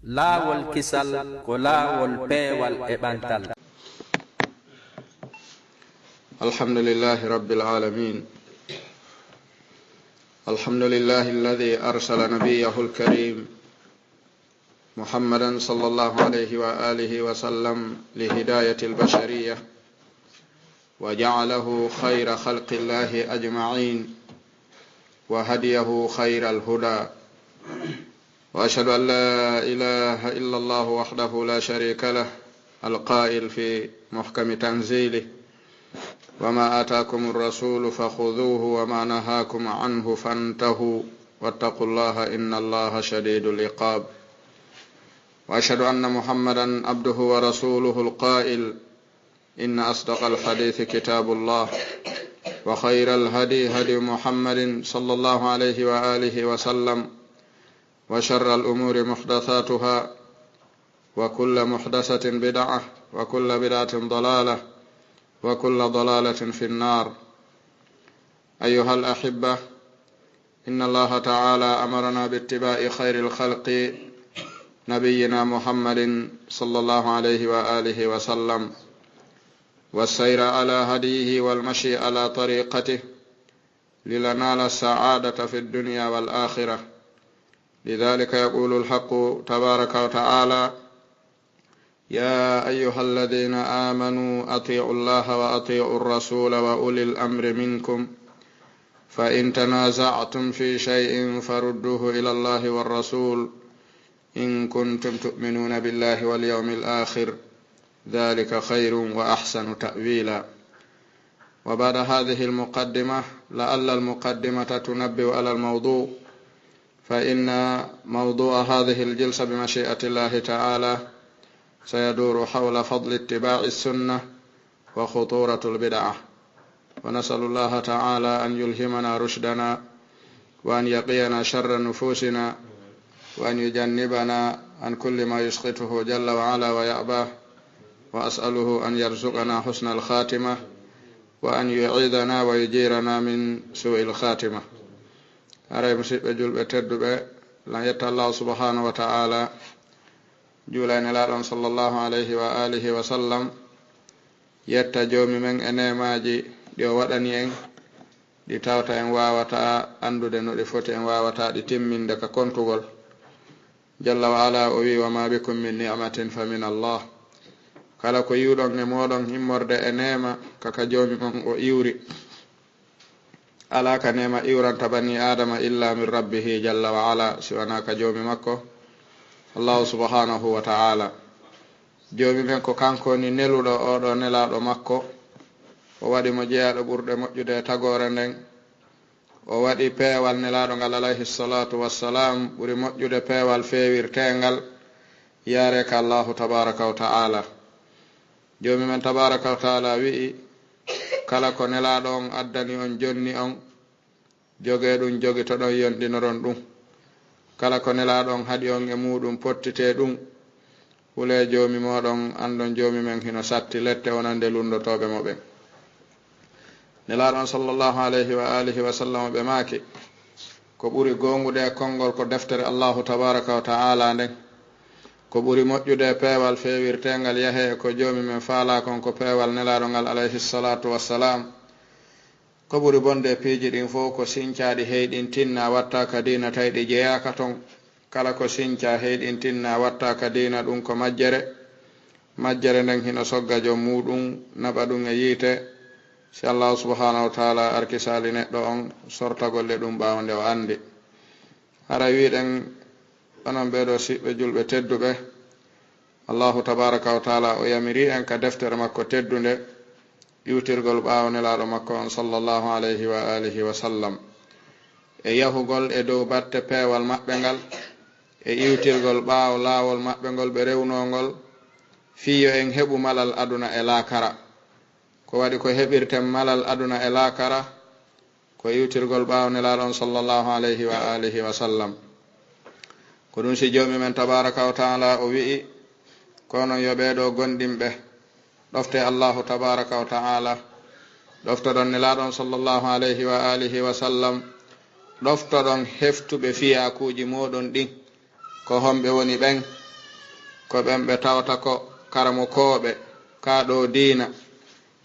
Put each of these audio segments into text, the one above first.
laawol kisal ko laawol peewal e ɓantal. alhamdulillahi rabbil alamin alhamdulillahi alladhi arsala nabiyahu alkarim muhammadan sallallahu alayhi wa alihi wa sallam lihidayati albashariyah wa ja'alahu khayra khalqillahi ajma'in wa hadiyahu khayra alhuda wa ashhadu an la ilaha illa Allah wahdahu la sharika lah alqa'il fi muhkami tanzilih wa ma ataakum ar-rasulu fakhudhuhu wa ma nahakum anhu fantahu wattaqullaha innallaha shadidul iqab wa ashhadu anna muhammadan abduhu wa rasuluhu alqa'il inna asdaqal hadithi kitabullah wa khayral hadi hadi muhammadin sallallahu alayhi wa alihi wa sallam wa sharral umuri muhdathatuha wa kullu muhdathatin bid'ah wa kullu bid'atin dalalah wa kullu dalalatin fin nar. Ayyuhal ahibbah, inna Allah ta'ala amarna bittiba'i khairil khalqi nabiyyina Muhammadin sallallahu alayhi wa alihi wa sallam والسير على هديه والمشي على طريقته لننال السعادة في الدنيا والآخرة. لذلك يقول الحق تبارك وتعالى: يا أيها الذين آمنوا أطيعوا الله وأطيعوا الرسول وأولي الأمر منكم فإن تنازعتم في شيء فردوه إلى الله والرسول إن كنتم تؤمنون بالله واليوم الآخر ذلك خير وأحسن تأويلا. وبعد هذه المقدمة لعل المقدمة تنبه على الموضوع، فإن موضوع هذه الجلسة بمشيئة الله تعالى سيدور حول فضل اتباع السنة وخطورة البدعة، ونسأل الله تعالى أن يلهمنا رشدنا وأن يقينا شر نفوسنا وأن يجنبنا عن كل ما يسخطه جل وعلا ويأباه، وأسأله أن يرزقنا حسن الخاتمة وأن يعيذنا ويجيرنا من سوء الخاتمة. أرى مسيب جلب تدب لن يتى الله سبحانه وتعالى جولين لالون صلى الله عليه وآله وسلم يتى جومي من أنيماجي دي ودني إن دي تاوتا إن واوتا أندو دنو دي فوتي إن واوتا دي تمين دكا كنتغل جل وعلا أوي وما بكم من نعمة فمن الله. kala ko yiwɗon e moɗon himmorde e nema kaka joomi mon o iwri, ala ka nema iwranta bani adama illa min rabbihi jalla wa ala, siwana ka joomi makko allahu subhanahu wa ta'ala. joomi men ko kanko ni neluɗo oɗo nelaɗo makko, o waɗi mo jeeyaɗo ɓurɗe moƴƴude e tagore nden, o waɗi peewal nelaɗo ngal alayhi salatu wassalam ɓuri moƴƴude peewal feewirtengal yaare ka allahu tabaraka wa ta'ala. joomi men tabaraka wa taala wi'i kala ko nelaɗo on addani on jonni on joge ɗum jogi to ɗon yonɗinoron ɗum, kala ko nelaɗo on haɗi on e muɗum pottite ɗum, wule joomi moɗon andon joomi men hino satti lette wonande lundotoɓe mo ɓen. nelaɗo on sallallahu alayhi wa alihi wa sallam ɓe maaki ko ɓuri gongude e konngol ko deftere allahu tabaraka wa taala nden, ko ɓuri moƴƴude peewal feewirtengal yahe ko joomi men faala kon ko peewal nelaɗo ngal alayhi salatu wassalam. ko ɓuri bonde piiji ɗin fof ko sincaɗi heyɗin tinna watta ka dina tawɗi jeyaka ton. kala ko sinca heyɗin tinna watta ka dina ɗum ko majjere nden hino sogga joom muɗum naɓa ɗum e yiite, si allahu subhanahu wa taala arkisali neɗɗo on sortagolle ɗum ɓawnde o andi. hara wiɗen onon ɓeɗo siɓɓe julɓe tedduɓe, allahu tabaraka wa taala o yamiri en ka deftere makko teddunde iwtirgol ɓawnelaɗo makko on sallallahu alayhi wa alihi wa sallam, e yahugol e dow batte peewal maɓɓe ngal, e iwtirgol ɓaawo laawol maɓɓe ngol ɓe rewnongol fiyo en heɓu malal aduna e laakara. ko waɗi ko heɓirten malal aduna e laakara ko iwtirgol ɓawnelaɗo on sallallahu alayhi wa alihi wa sallam. ko ɗum si joomi men tabaraka wa taala o wi'i kono yo ɓeeɗo gonɗinɓe ɗofte allahu tabaraka wa taala, ɗoftoɗon nelaɗon sallallahu alayhi wa alihi wa sallam, ɗoftoɗon heftuɓe fiyakuji moɗon ɗin ko homɓe woni ɓen ko ɓen ɓe tawata ko karamokoɓe kaɗo diina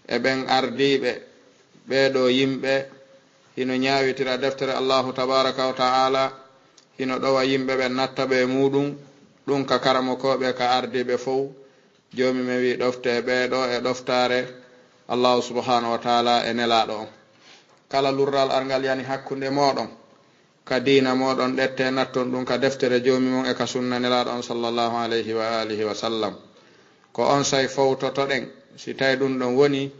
e ɓen ardiɓe ɓeɗo yimɓe hino ñawitira deftere Allahu tabaraka wa ta'ala hino ɗowa yimɓe ɓe natta ɓe muɗum ɗum ka karamokoɓe ka ardiɓe fof jomi men wi ɗofte ɓeɗo e ɗoftare Allahu subhanahu wa ta'ala e nelaɗo on kala lurral argal yani hakkunde moɗon ka diina moɗon ɗette natton ɗum ka deftere jomi mon e ka sunna nelaɗo on sallallahu alayhi wa alihi wa sallam ko on say fowtotoɗen si tawi ɗum ɗon woni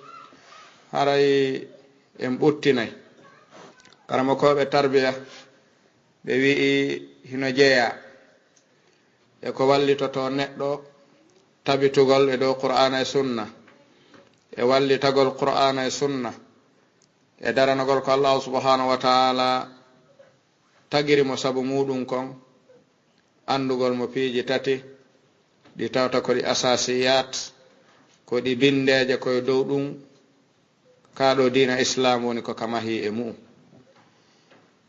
haray en ɓuttinay karamokoɓe tarbiya ɓe wi'i hino jeeya e ko wallitoto neɗɗo tabitugol e dow qur'ana e sunna e wallitagol qur'ana e sunna e daranogol ko Allah subhanahu wa ta'ala tagiri mo sabu muɗum kon andugol mo piiji tati ɗi tawta ko ɗi asasiyat ko ɗi bindeje koye dow ɗum kaɗo diina islam woni ko kamahi e mu'um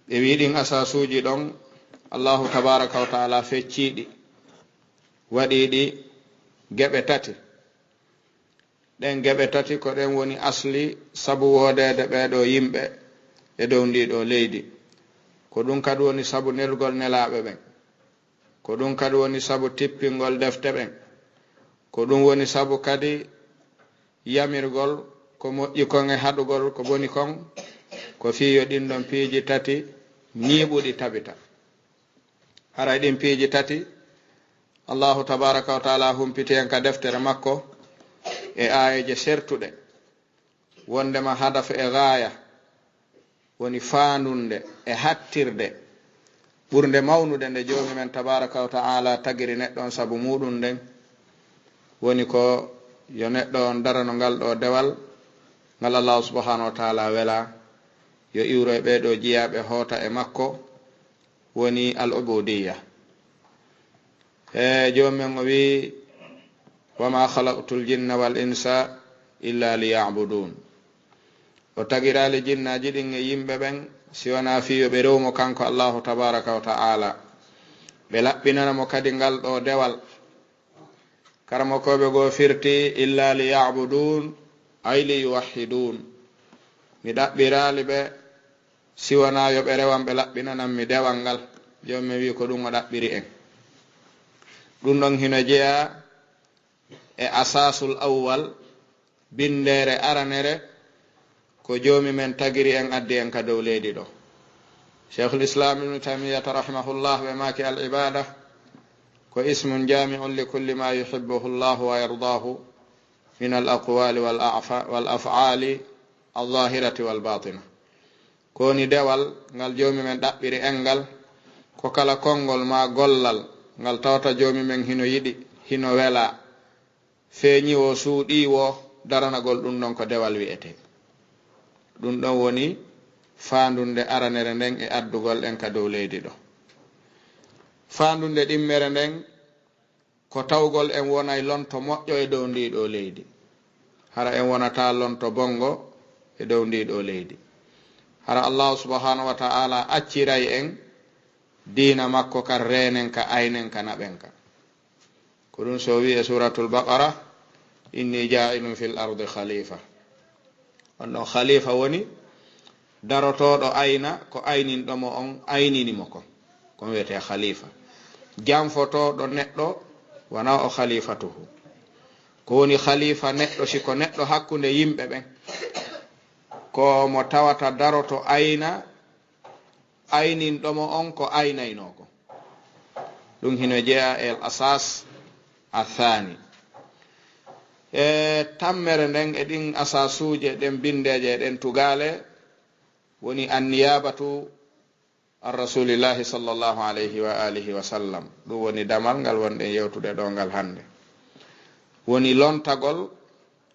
ɓe wiɗin asasuji ɗon Allahu tabaraka wa ta'ala fecciɗi waɗiɗi geɓe tati ɗen geɓe tati ko ɗen woni asli sabu wodede ɓeɗo yimɓe e dow ndiɗo leydi ko ɗum kadi woni sabu nelgol nelaɓe ɓen ko ɗum kadi woni sabu tippingol defte ɓen ko ɗum woni sabu kadi yamirgol ko moƴƴi kon e haɗugol ko boni kon ko fiyo ɗin ɗon piiji tati ñiiɓuɗi tabita haray ɗin piiji tati Allahu tabaraka wa ta'ala humpiti hen ka deftere makko e ayeje sertuɗe wondema hadafa e gaaya woni faandunde e hattirde ɓurde mawnude nde joomi men tabaraka wa ta'ala tagiri neɗɗon sabu muɗum nden woni ko yo neɗɗo on darano ngal ɗo dewal ngal Allah subhanahu wa ta'ala wela yo iwro e ɓeɗo jiyaɓe hoota e makko woni al ubudiyya e joomi men o wi wama khalaqtul jinna wal insa illa liya'budun o tagirali jinnaji ɗin e yimɓe ɓen si wona fiyo ɓe rewmo kanko Allahu tabaraka wa ta'ala ɓe laɓɓinanamo kadi ngal ɗo dewal karamokoɓe go firti illa liya'budun ay liyuwahhidun mi ɗaɓɓirali ɓe si wona yo ɓe rewan ɓe laɓɓinanan mi dewal ngal jommi wi ko ɗum o ɗaɓɓiri en ɗum ɗon hino jeeya e asasul awwal bindere aranere ko joomi men tagiri en addi en ka dow leydi ɗo cheikhul islam ibnu taymiyata rahimahullah ɓe maki al ibada ko ismun jami'un li kulli ma yuhibbuhu llahu wa yardahu min al aqwali wal af'ali al zahirati wal batina koni dewal ngal joomi men ɗaɓɓiri en ngal ko kala konngol ma gollal ngal tawta joomi men hino yiɗi hino wela feeñiwo suuɗiwo daranagol ɗum ɗon ko dewal wi'ete ɗum ɗon woni faandunde aranere nden e addugol en ka dow leydi ɗo faandunde ɗimmere nden ko tawgol en wonay lonto moƴƴo e dow ndiɗo leydi hara en wonata lonto bongo e dow ndiɗo leydi hara Allah subhanahu wa ta'ala acciray en diina makko kan renen ka aynen ka naɓen ka ko ɗum so wi e suratul baqara inni ja'ilun fil ardi khalifa on ɗon khalifa woni darotoɗo ayna ko ayninɗomo on ayninimo kon kon wiyete khalifa janfotoɗo neɗɗo wona o khalifatuhu ko woni khalifa neɗɗo siko neɗɗo hakkunde yimɓe ɓen ko mo tawata daroto ayna ayninɗomo on ko aynaynoko ɗum hino jeeya el asas athani e tammere nden e ɗin asasuje ɗen bindeje ɗen tugale woni anniyabatu an rasulillahi sallallahu alayhi wa alihi wa sallam ɗum woni damal ngal wonɗen yewtude ɗo ngal hande woni lontagol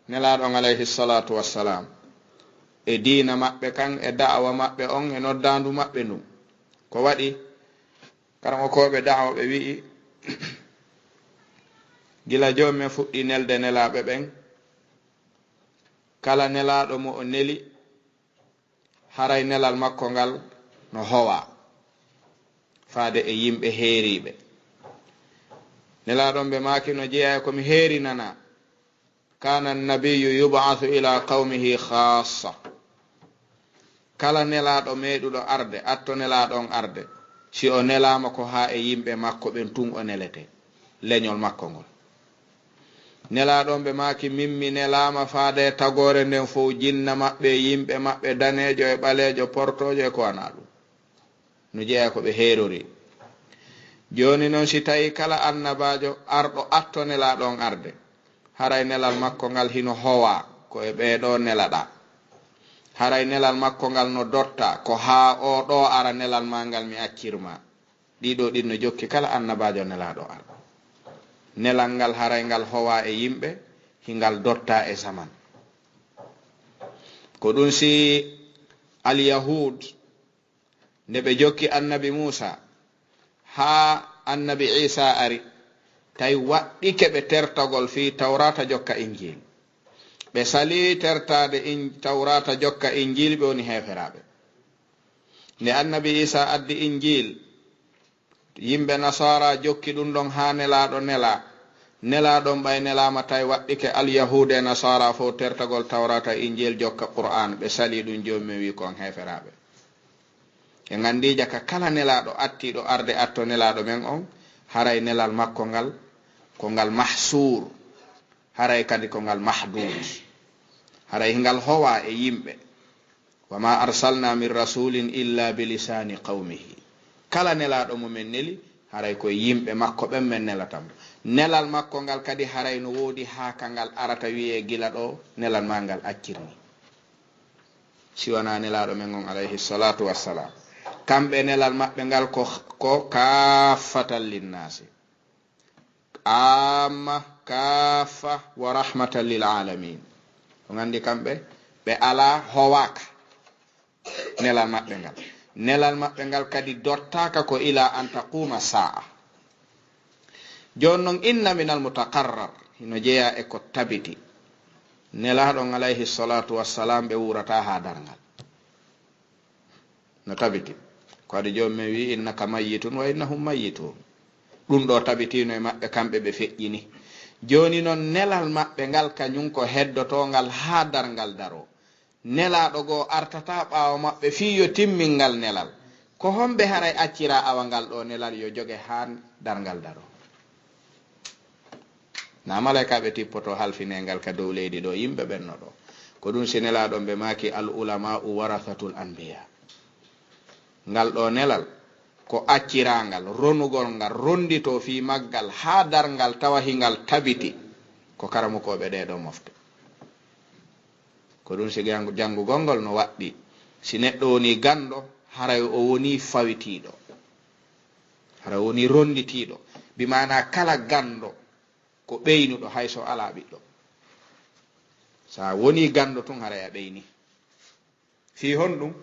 nelaɗon alayhi salatu wassalam e diina maɓɓe kan e da'awa maɓɓe on e noddandu maɓɓe ndun ko waɗi karamokoɓe da'awa ɓe wi'i gila joomen fuɗɗi nelde nelaɓe ɓen kala nelaɗo mo o neli haray nelal makko ngal no howa faade e yimɓe heeriɓe nelaɗon ɓe maki no jeeya komi heerinana kana annabiyu yubathu ila qawmihi khassa kala nelaɗo meɗuɗo arde atto nelaɗon arde si o nelama ko ha e yimɓe makko ɓen tun o nelete leñol makko ngol nelaɗon ɓe maki mimmi nelama faade tagore nden fof jinna maɓɓe yimɓe maɓɓe danejo e ɓalejo portojo e ko wana ɗum no jeeya ko ɓe heerori joni noon si tawi kala annabajo arɗo atto nelaɗon arde haray nelal makko ngal hino howa ko e ɓeɗo nelaɗa haray nelal makko ngal no dotta ko ha o ɗo ara nelal ma ngal mi accirma ɗiɗo ɗin no jokki kala annabajo nelaɗo arɗo nelal ngal haray ngal howa e yimɓe hingal dotta e zaman ko ɗum si alyahud nde ɓe jokki annabi Musa ha annabi Isa ari tawi waɗɗike ɓe tertagol fi tawrata jokka injil ɓe sali tertade tawrata jokka injil ɓe woni heferaɓe nde annabi Isa addi injil yimɓe nasara jokki ɗum ɗon ha nelaɗo nelaɗon ɓay nelama tawi waɗɗike alyahude nasara fo tertagol tawrata injil jokka qur'an ɓe sali ɗum jomum wi kon heferaɓe e gandija ka kala nelaɗo attiɗo arde atto nelaɗo men on haray nelal makko ngal ko ngal mahsur haray kadi ko ngal mahdud haray ngal howa e yimɓe wama arsalna min rasulin illa bilisani qawmihi kala nelaɗo mumen neli haray koye yimɓe makko ɓen men nelatamo nelal makko ngal kadi haray no woodi haaka ngal arata wiye gila ɗo nelal ma ngal accirni siwana nelaɗo men on alayhi salatu wassalam kamɓe nelal maɓɓe ngal ko kaffatan linnasi amma kaffa wa rahmatan lil alamin o gandi kamɓe ɓe ala howaka nelal maɓɓe ngal kadi dottaka ko ila an taquma sa'a joni noon inna min al mutaqarrar hino jeeya e ko tabiti nelaɗon alayhi salatu wassalam ɓe wurata ha dargal no tabiti ko adi joni min wi innaka mayyitun wa innahum mayyitun ɗum ɗo tabitino e maɓɓe kamɓe ɓe feƴƴini joni noon nelal maɓɓe ngal kañum ko heddotongal ha dargal daro nelaɗo go artata ɓawo maɓɓe fi yo timmingal nelal ko homɓe haray accira awangal ɗo nelal yo jogue ha dargal daro na malaikaɓe tippoto halfinengal ka dow leydi ɗo yimɓe ɓenno ɗo ko ɗum si nelaɗon ɓe maki al ulama'u warathatul anbiya ngal ɗo nelal ko accirangal ronugol ngal rondito fi maggal ha dargal tawa hingal tabiti ko karamukoɓe ɗeɗo mofte ko ɗum si jangugol ngol no waɗɗi si neɗɗo woni ganɗo haray o woni fawitiɗo haray o woni ronditiɗo bimana kala ganɗo ko ɓeynuɗo hayso ala ɓiɗɗo sa woni ganɗo tun haray a ɓeyni fi honɗum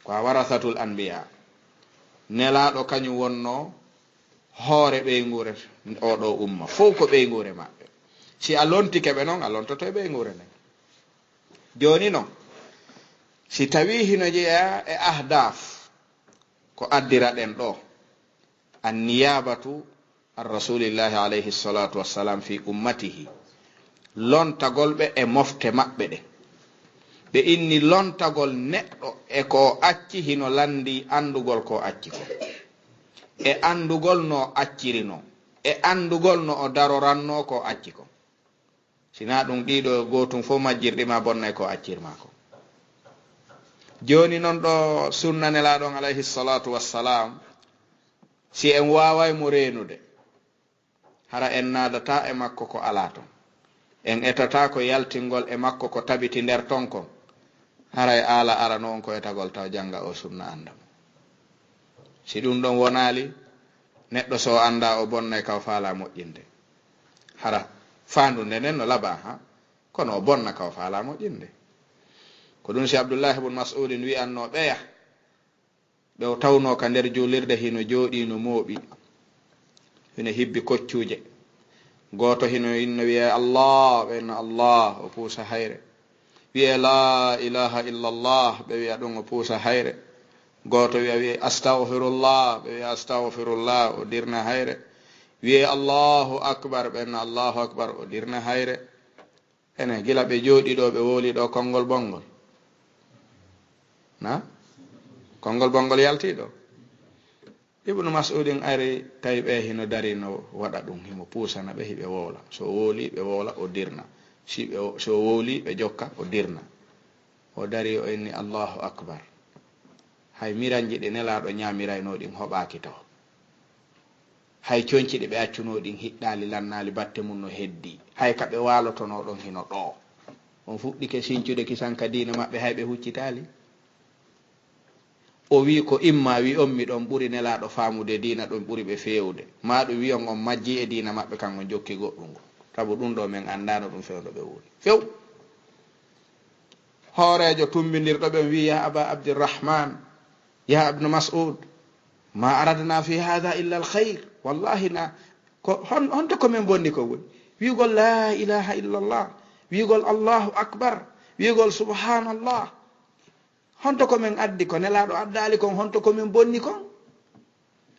ko a warathatul anbiya nelaɗo kañum wonno hoore ɓeygure oɗo umma fof ko ɓeygure maɓɓe si a lontike ɓe noon a lontoto e ɓeygure nden joni noon si tawi hino jeeya e ahdaf ko addira ɗen ɗo anniyabatu an rasulillahi alayhi salatu wassalam fi ummatihi lontagol ɓe e mofte maɓɓe ɗe ɓe inni lontagol neɗɗo e ko acci hino landi andugol ko acci ko e andugol no accirino e andugol no o daroranno ko acci ko sina ɗum ɗiɗo gotum fof majjirɗima bonnay ko accirma ko joni noon ɗo sunna nelaɗon alayhi salatu wassalam si en waway mo renude hara en nadata e makko ko ala ton en etata ko yaltingol e makko ko tabiti nder ton kon haray ala arano on ko etagol taw janga o sunna andam si ɗum ɗon wonali neɗɗo so anda o bonnay kaw faala moƴƴinde hara fandude nden no laaɓa ha kono o bonna kaw faala moƴƴinde ko ɗum si abdoullahi ibn mas'udin wi'anno ɓeya ɓe o tawno ka nder julirde hino jooɗi no mooɓi hino hibbi koccuje goto hino inno wiye allah ɓe no allah o puusa hayre wiye la ilaha illallah ɓe wiya ɗum o puusa hayre goto wiya wiye astaghfirullah ɓe wiya astaghfirullah o dirna hayre wiye allahu akbar ɓenna allahu akbar o dirna hayre ene gila ɓe jooɗi ɗo ɓe woli ɗo konngol bongol na konngol bongol yalti ɗo ibnu mas'udin ari tawi ɓe hino dari no waɗa ɗum himo puusana ɓe hiɓe wowla so wowli ɓe wowla o dirna so wowli ɓe jokka o dirna o dari o inni allahu akbar hay miranji ɗi nelaɗo ñamiraynoɗin hoɓaki taw hay coñci ɗi ɓe accunoɗin hiɗɗali lannali batte mum no heddi hay kaɓe walotonoɗon hino ɗo on fuɗɗike sincude kisanka diina maɓɓe hay ɓe huccitali o wi ko imma wi on mi ɗon ɓuri nelaɗo famude diina ɗon ɓuri ɓe fewde ma ɗum wiyon on majji e diina maɓɓe kan on jokki goɗɗum ngo sabu ɗum ɗo min andano ɗum fewdo ɓe wuri few hoorejo tumbindirɗo ɓen wi ya aba abdirrahman ya ibnu mas'ud ma aradna fi hada illa al khayr wallahi na honto komin bonni ko woni wigol la ilaha illallah wigol allahu akbar wigol subhanallah honto komin addi ko nelaɗo addali kon honto komin bonni kon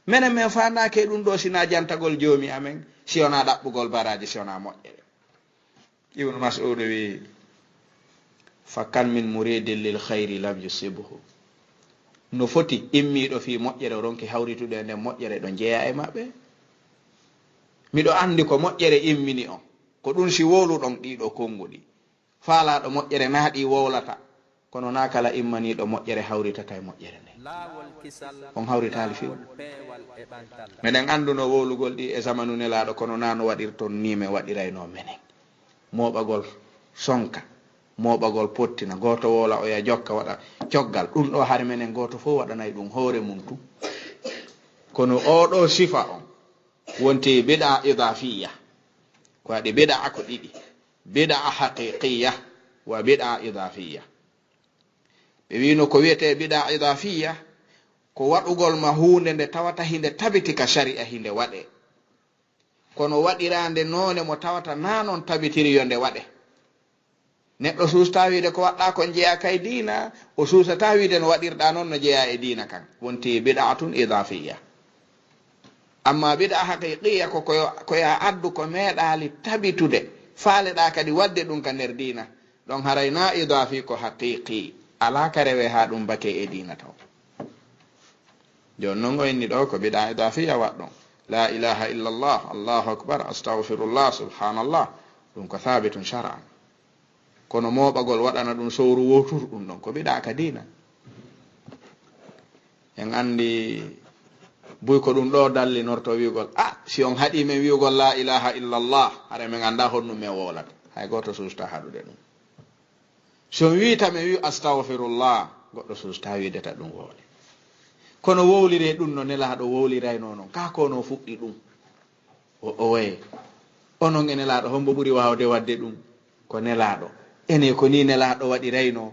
minen min fanake ɗum ɗo sina jantagol joomi amen si wona ɗaɓɓugol baraji si wona moƴƴere ibnu mas'ud wi fa kan min muridin lil khayri lam yusibhu no foti immiɗo fi moƴƴere ronki hawritude nden moƴƴere ɗo jeeya e maɓɓe miɗo andi ko moƴƴere immini on ko ɗum si wowluɗon ɗiɗo konguɗi faalaɗo moƴƴere naaɗi wowlata kono na kala immaniɗo moƴƴere hawritata e moƴƴere nde on hawritali fiw meɗen anduno wowlugol ɗi e zamanu nelaɗo kono na no waɗirton ni min waɗirayno menen moɓagol sonka moɓagol pottina goto wowla o ya jokka waɗa coggal ɗum ɗo har menen goto fof waɗanayi ɗum hoore mum tu kono oɗo sifa on wonti bida idafiya ko waɗi bida ko ɗiɗi bida haqiqiya wa bida idafiya ɓe wino ko wiyete bida idafiya ko waɗugol ma hunde nde tawata hinde tabiti ka sharia hinde waɗe kono waɗirande none mo tawata na non tabitiri yo nde waɗe neɗɗo suusta wiide ko waɗɗa kon jeeya kay diina o suusata wiide no waɗirɗa noon no jeeya e diina kan wonti bid'atun idafiya amma bid'a haqiqiya ko koya addu ko meeɗali tabitude faaleɗa kadi wadde ɗum ka nder diina ɗon haray na idafi ko haqiqi ala ka rewe ha ɗum bake e diina taw joni noon o inni ɗo ko bid'a idafiya waɗɗon la ilaha illallah allahu akbar astaghfirullah subhanallah ɗum ko thabitun shar'an kono moɓagol waɗana ɗum sowru wotur ɗum ɗon ko biɗa ka diina en andi buy ko ɗum ɗo dalli norto wigol si on haɗi men wigol la ilaha illallah hara min anda honɗum men wowlata hay goto susta haɗude ɗum so wita men wi astaghfirullah goɗɗo susta wideta ɗum wowle kono wowlire ɗum no nelaɗo wowlirayno noon ka kono fuɗɗi ɗum o waye onon e nelaɗo hombo ɓuuri wawde wadde ɗum ko nelaɗo ene ko ni nelaɗo waɗirayno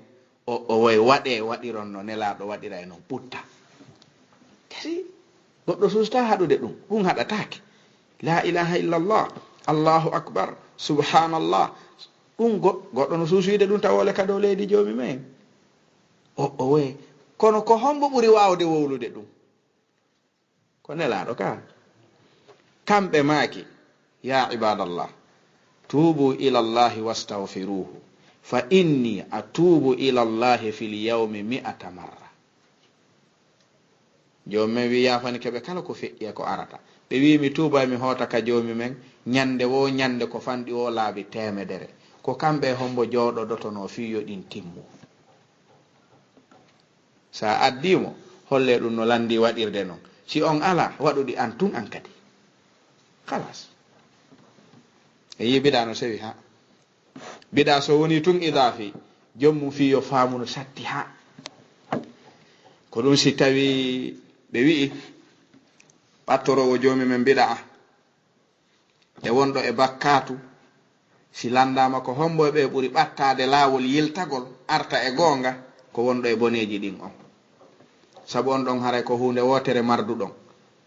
o way waɗe waɗiron no nelaɗo waɗirayno ɓutta kadi goɗɗo susta haɗude ɗum haɗatake la ilaha illallah allahu akbar subhanallah ɗum goɗɗo no suusuyde ɗum tawole ka dow leydi joomi men o way kono ko hombo ɓuri wawde wowlude ɗum ko nelaɗo ka kamɓe maaki ya ibadallah tubu ila allahi wastaghfiruhu fa inni atubu ila allahi fil yawmi 100 marra joomi men wi yafani keɓe kala ko feƴƴi ko arata ɓe wi mi tuuba mi hoota ka joomi men ñande wo ñande ko fanɗi o laabi 100 ko kamɓe hombo jooɗodotono fiyo ɗin timmu sa addimo holle ɗum no landi waɗirde noon si on ala waɗuɗi an tun an kadi halas e yi biɗa no sewi ha biɗa so woni tun idafi jommum fiyo faamu no satti ha ko ɗum si tawi ɓe wi'i ɓattorowo joomi men biɗa e wonɗo e bakkatu si landama ko hombo ɓe ɓuri ɓattade laawol yiltagol arta e goonga ko wonɗo e boneji ɗin on sabu on ɗon haray ko hunde wotere marduɗon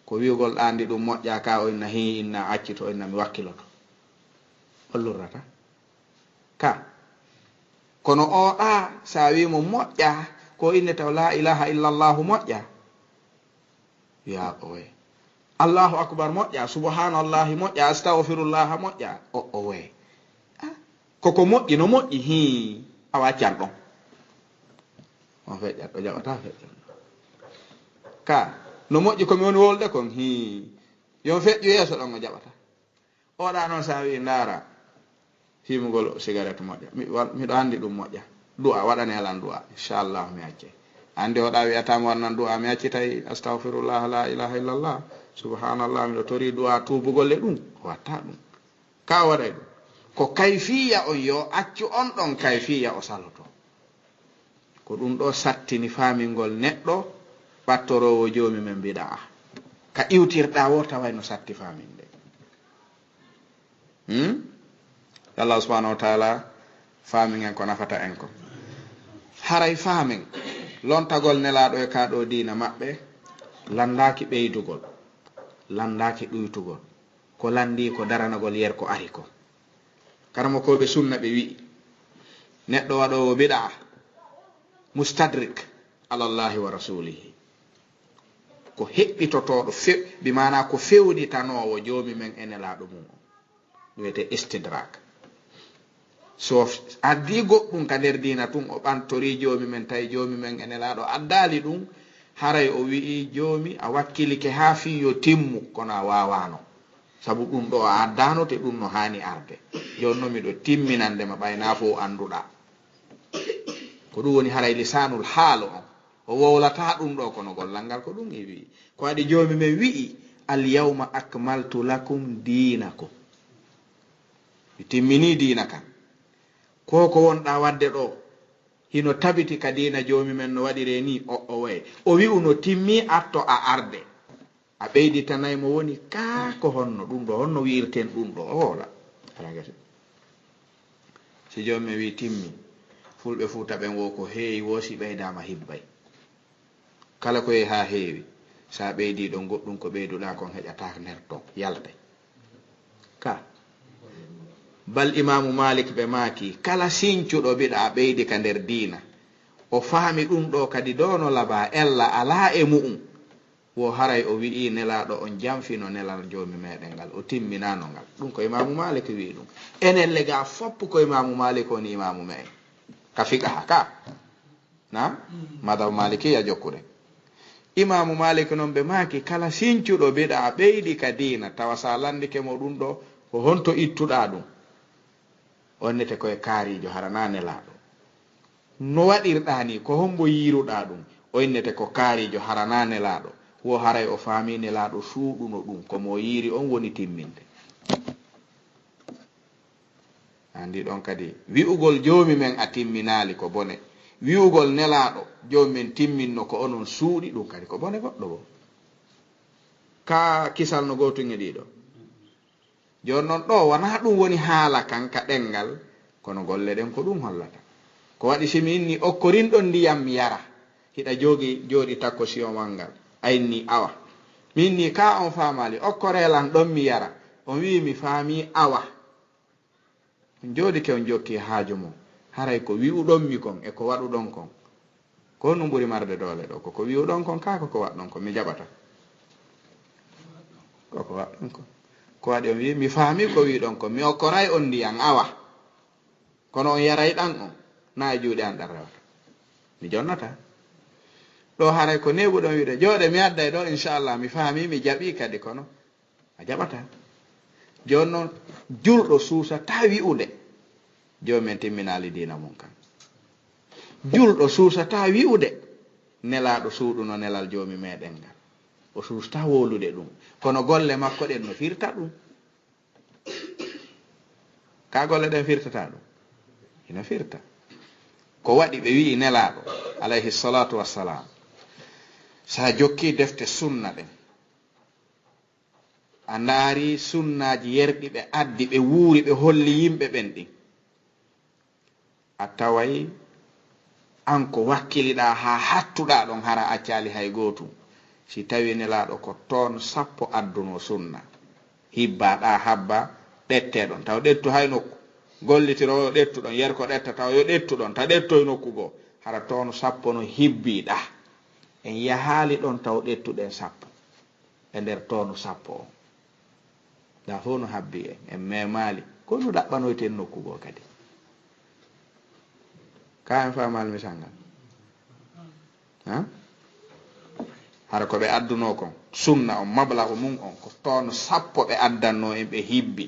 ko wiugol andi ɗum moƴƴa ka o inna hi inna accito inna mi wakkiloto hollurrata ka kono oɗa sa wimo moƴƴa ko inne taw la ilaha illallahu moƴƴa ya oye allahu akbar moƴƴa, subhanallahi moƴƴa, astaghfirullah moƴƴa, o we koko moƴƴi no moƴƴi hi a waccan ɗon on feƴƴat ɗo jaɓata feƴƴan ka no moƴƴi komi woni wolde kon hi yon feƴƴu yeeso ɗon o jaɓata oɗa noon sa wi ndaara himugol cigarette moƴƴa miɗo anndi ɗum moƴƴa du'a waɗanelan du'a inchallah mi acce andi oɗa wiyatama wannan du'a mi accitay astaghfirullah la ilaha illallah subhanallah miɗo tori du'a tubugolle ɗum watta ɗum ka waɗay ɗum ko kayfiya on yo accu on ɗon kayfiya o saloto ko ɗum ɗo sattini famingol neɗɗo ɓattorowo joomi men mbiɗa ka iwtirɗa wo taway no satti faminde Allah subhanahu wa ta'ala famingen ko nafata en ko haray famin lontagol nelaɗo e kaɗo diina maɓɓe landaki ɓeydugol landaki ɗuytugol ko landi ko daranagol yer ko ari ko karamo koɓe sunna ɓe wi'i neɗɗo waɗowo biɗa mustadrik alallahi wa rasulihi ko heɓɓitotoɗo bi mana ko fewɗitanowo joomi men e nelaɗo mum o wiyete istidrak so addi goɗɗum ka nder dina tun o ɓantori joomi men tawi joomi men e nelaɗo addali ɗum haray o wi'i joomi a wakkilike ha fiyo timmu kono a wawano sabu ɗum ɗo a addano te ɗum no hani arde jonno miɗo timminandema ɓayna fo anduɗa ko ɗum woni haray lisanul haalo on o wowlata ɗum ɗo kono gollal ngal ko ɗum e wi'i ko waɗi joomi men wi'i al yawma akmaltu lakum dinakum mi timmini diina kan ko wonɗa wadde ɗo hino tabiti ka diina joomi men no waɗire ni o way o wi'u no timmi atto a arde a ɓeyditanay mo woni ka ko honno ɗum ɗo honno wi'irten ɗum ɗo o woola alagati si joomi men wi timmi fulɓe fuu taɓen wo ko heewi woosi ɓeydama hibbay kala ko yehi ha heewi sa ɓeydi ɗon goɗɗum ko ɓeyduɗa kon heƴata nder ton yaltay ka bal imamu malik ɓe maaki kala sincuɗo biɗa ɓeydi ka nder diina o faami ɗum ɗo kadi dono laba ella ala e mu'um wo haray o wi'i nelaɗo on jamfino nelal joomi meɗen ngal o timminano ngal ɗum ko imamu malik wi ɗum enen lega foppu ko imamu malik woni imamu me en ka fiqaha ka na madhab malikiya jokkude imamu malik noon ɓe maaki kala sincuɗo biɗa ɓeydi ka diina tawa sa landike mo ɗum ɗo ko honto ittuɗa ɗum onnete koye kaarijo harana nelaɗo no waɗirɗa ni ko hombo yiruɗa ɗum o innete ko kaarijo harana nelaɗo wo haray o faami nelaɗo suuɗuno ɗum komo yiri on woni timminde andi ɗon kadi wi'ugol joomi men a timminali ko bone wi'ugol nelaɗo joomi men timminno ko onon suuɗi ɗum kadi ko bone goɗɗo bo ka kisal no gotuŋe ɗiɗo jon noon ɗo wona ɗum woni haala kan ka ɗengal kono golle ɗen ko ɗum hollata ko waɗi simi inni okkorinɗon ndiyam mi yara hiɗa jooɗi takko siyomal ngal ayinni awa min ni ka on famali okkorelan ɗon mi yara on wi mi faami awa on jooɗike on jokki haaju mum haray ko wi'uɗon mi kon e ko waɗuɗon kon ko no ɓuri marde doole ɗo koko wi'uɗon kon ka koko waɗɗon kon mi jaɓata koko waɗɗon kon ko waɗi on wi mi faami ko wiɗon ko mi okkoray on ndiyam awa kono on yaray ɗan on na e juuɗe an ɗan rewata mi jonnata ɗo haray ko neɓuɗon wiide jooɗe mi adday ɗo inchallah mi faami mi jaɓi kadi kono a jaɓata joni noon julɗo suusata wi'ude joomi men timminali diina mum kan julɗo suusata wi'ude nelaɗo suuɗuno nelal joomi meɗen ngal o suusta wolude ɗum kono golle makko ɗen no firta ɗum ka golle ɗen firtata ɗum ina firta ko waɗi ɓe wi'i nelaɗo alayhi salatu wassalam sa jokki defte sunna ɗen a ndaari sunnaji yerɗi ɓe addi ɓe wuuri ɓe holli yimɓe ɓen ɗin a taway an ko wakkiliɗa ha hattuɗa ɗon hara accali hay gootum si tawi nelaɗo ko toon 10 adduno sunna hibbaɗa habba ɗetteɗon taw ɗettu hay nokku gollitirowo ɗettuɗon yer ko ɗetta taw yo ɗettuɗon ta ɗettoy nokku goo hara toon 10 no hibbiɗa en yahali ɗon taw ɗettuɗen 10 e nder tonu sappo da fof no habbi en memali ko no ɗaɓɓanoyten nokkugo kadi ka en famal misangal hara ko ɓe adduno kon sunna on mablahu mum on ko toon sappo ɓe addanno en ɓe hibbi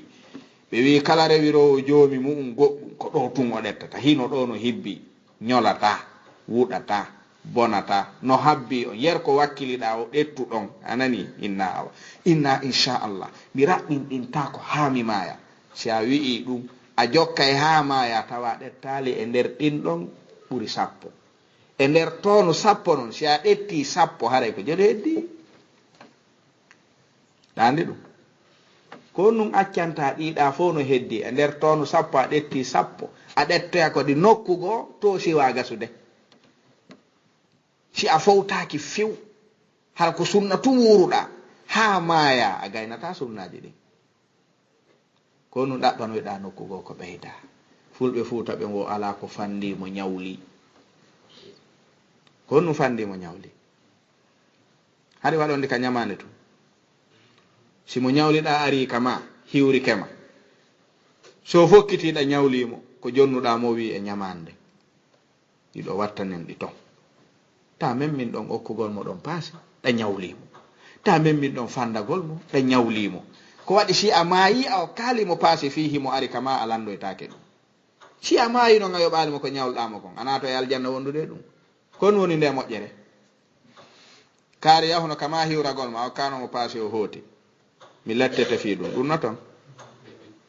ɓe wi kala rewirowo joomi mum goɗɗum ko ɗo tun o ɗettata hino ɗo no hibbi ñolata wuɗata bonata no habbi on yer ko wakkiliɗa o ɗettu ɗon anani inna awa inna inchallah mi raɓɓinɗinta ko ha mi maya si a wi'i ɗum a jokkay ha maya tawa ɗettali e nder ɗin ɗon ɓuri sappo e nder tonu sappo noon si a ɗetti sappo haray ko jeɗo heddi ɗandi ɗum ko nun accanta ɗiɗa fof no heddi e nder tonu sappo a ɗetti sappo a ɗettoya ko ɗi nokkugo to siwa gasude si a fowtaki few har ko sunna tum wuruɗa ha maya a gaynata sunnaji ɗin ko nun ɗaɓɓanoyɗa nokkugo ko ɓeyda fulɓe fuuta ɓe ngo ala ko fandimo ñawli ko nun fandimo ñawli haɗi waɗonde ka ñamande tum simo ñawliɗa ari kama hiwri kema so fokkitiɗa ñawlimo ko jonnuɗa mo wi e ñamande ɗiɗo wattanen ɗi ton ta men min ɗon okkugol mo ɗon paasi ɗa ñawlimo ta men min ɗon fandagol mo ɗa ñawlimo ko waɗi si a maayi a kaalimo paasi fihi mo ari kama a landoytake ɗum si a maayi no a yoɓalimo ko ñawlɗamo kon ana to e aljanna wondude ɗum kon woni nde moƴƴere kaari yahuno kama hiwragol ma o kanomo paasi o hooti mi lettete fi ɗum ɗum no ton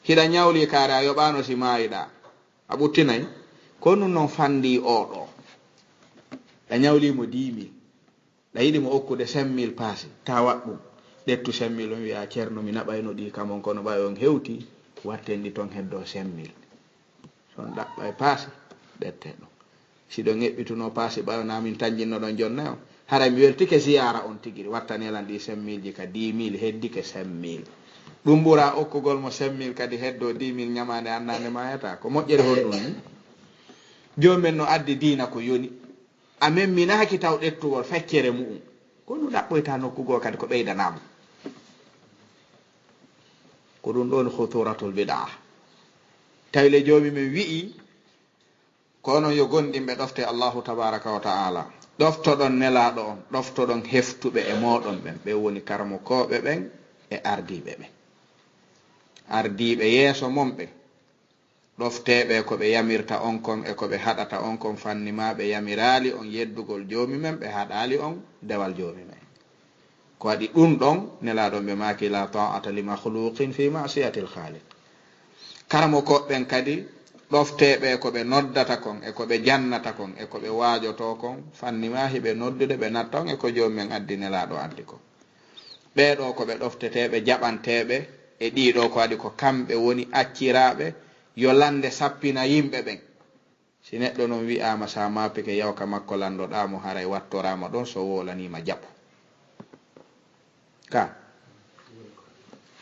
hiɗa ñawli kaari a yoɓano si maayiɗa a ɓuttinayi ko nun noon fandi oɗo ɗa ñawlimo 10 000 ɗa yiɗimo okkude 5 000 paasi ta waɗɗum ɗettu 5 000 on wiya ceerno mi naɓayno ɗi kamon kono ɓawi on hewti watten ɗi ton heddo 5 000 son ɗaɓɓa e paasi ɗette ɗum siɗo ŋeɓɓituno paasi ɓayona min tanjinno ɗon jonna o haray mi weltike ziyara on tigiri wattanelan ɗi 5 000 ji ka 10 000 heddike 5 000 ɗum ɓura okkugol mo 5 000 kadi heddo 10 000 ñamande annande mayata ko moƴƴere honɗum ni jomumen no addi diina ko yoni amen minaki taw ɗettugol feccere mu'um ko ɗum ɗaɓɓoyta nokkugo kadi ko ɓeydanamo ko ɗum ɗon khuturatul bid'a tawle joomi men wi'i kono yo gonɗinɓe ɗofte Allahu tabaraka wa ta'ala ɗoftoɗon nelaɗo on ɗoftoɗon heftuɓe e moɗon ɓen ɓe woni karmokoɓe ɓen e ardiɓe ɓen ardiɓe yeeso mon ɓen ɗofteɓe ko ɓe yamirta on kon e ko ɓe haɗata on kon fannima ɓe yamirali on yeddugol joomi men ɓe haɗali on dewal joomi men ko waɗi ɗum ɗon nelaɗon ɓe maki la ta'ata li makhluqin fi ma'siyati al-khaliq karamo koɓɓen kadi ɗofteɓe ko ɓe noddata kon e ko ɓe jannata kon e ko ɓe waajoto kon fannima hiɓe noddude ɓe natta on e ko joomi men addi nelaɗo addi ko ɓeɗo ko ɓe ɗofteteɓe jaɓanteɓe e ɗiɗo ko waɗi ko kamɓe woni acciraɓe yo lande sappina yimɓe ɓen si neɗɗo noon wi'ama sa mapike yawka makko landoɗamo haray wattorama ɗon so wolanima jaɓo ka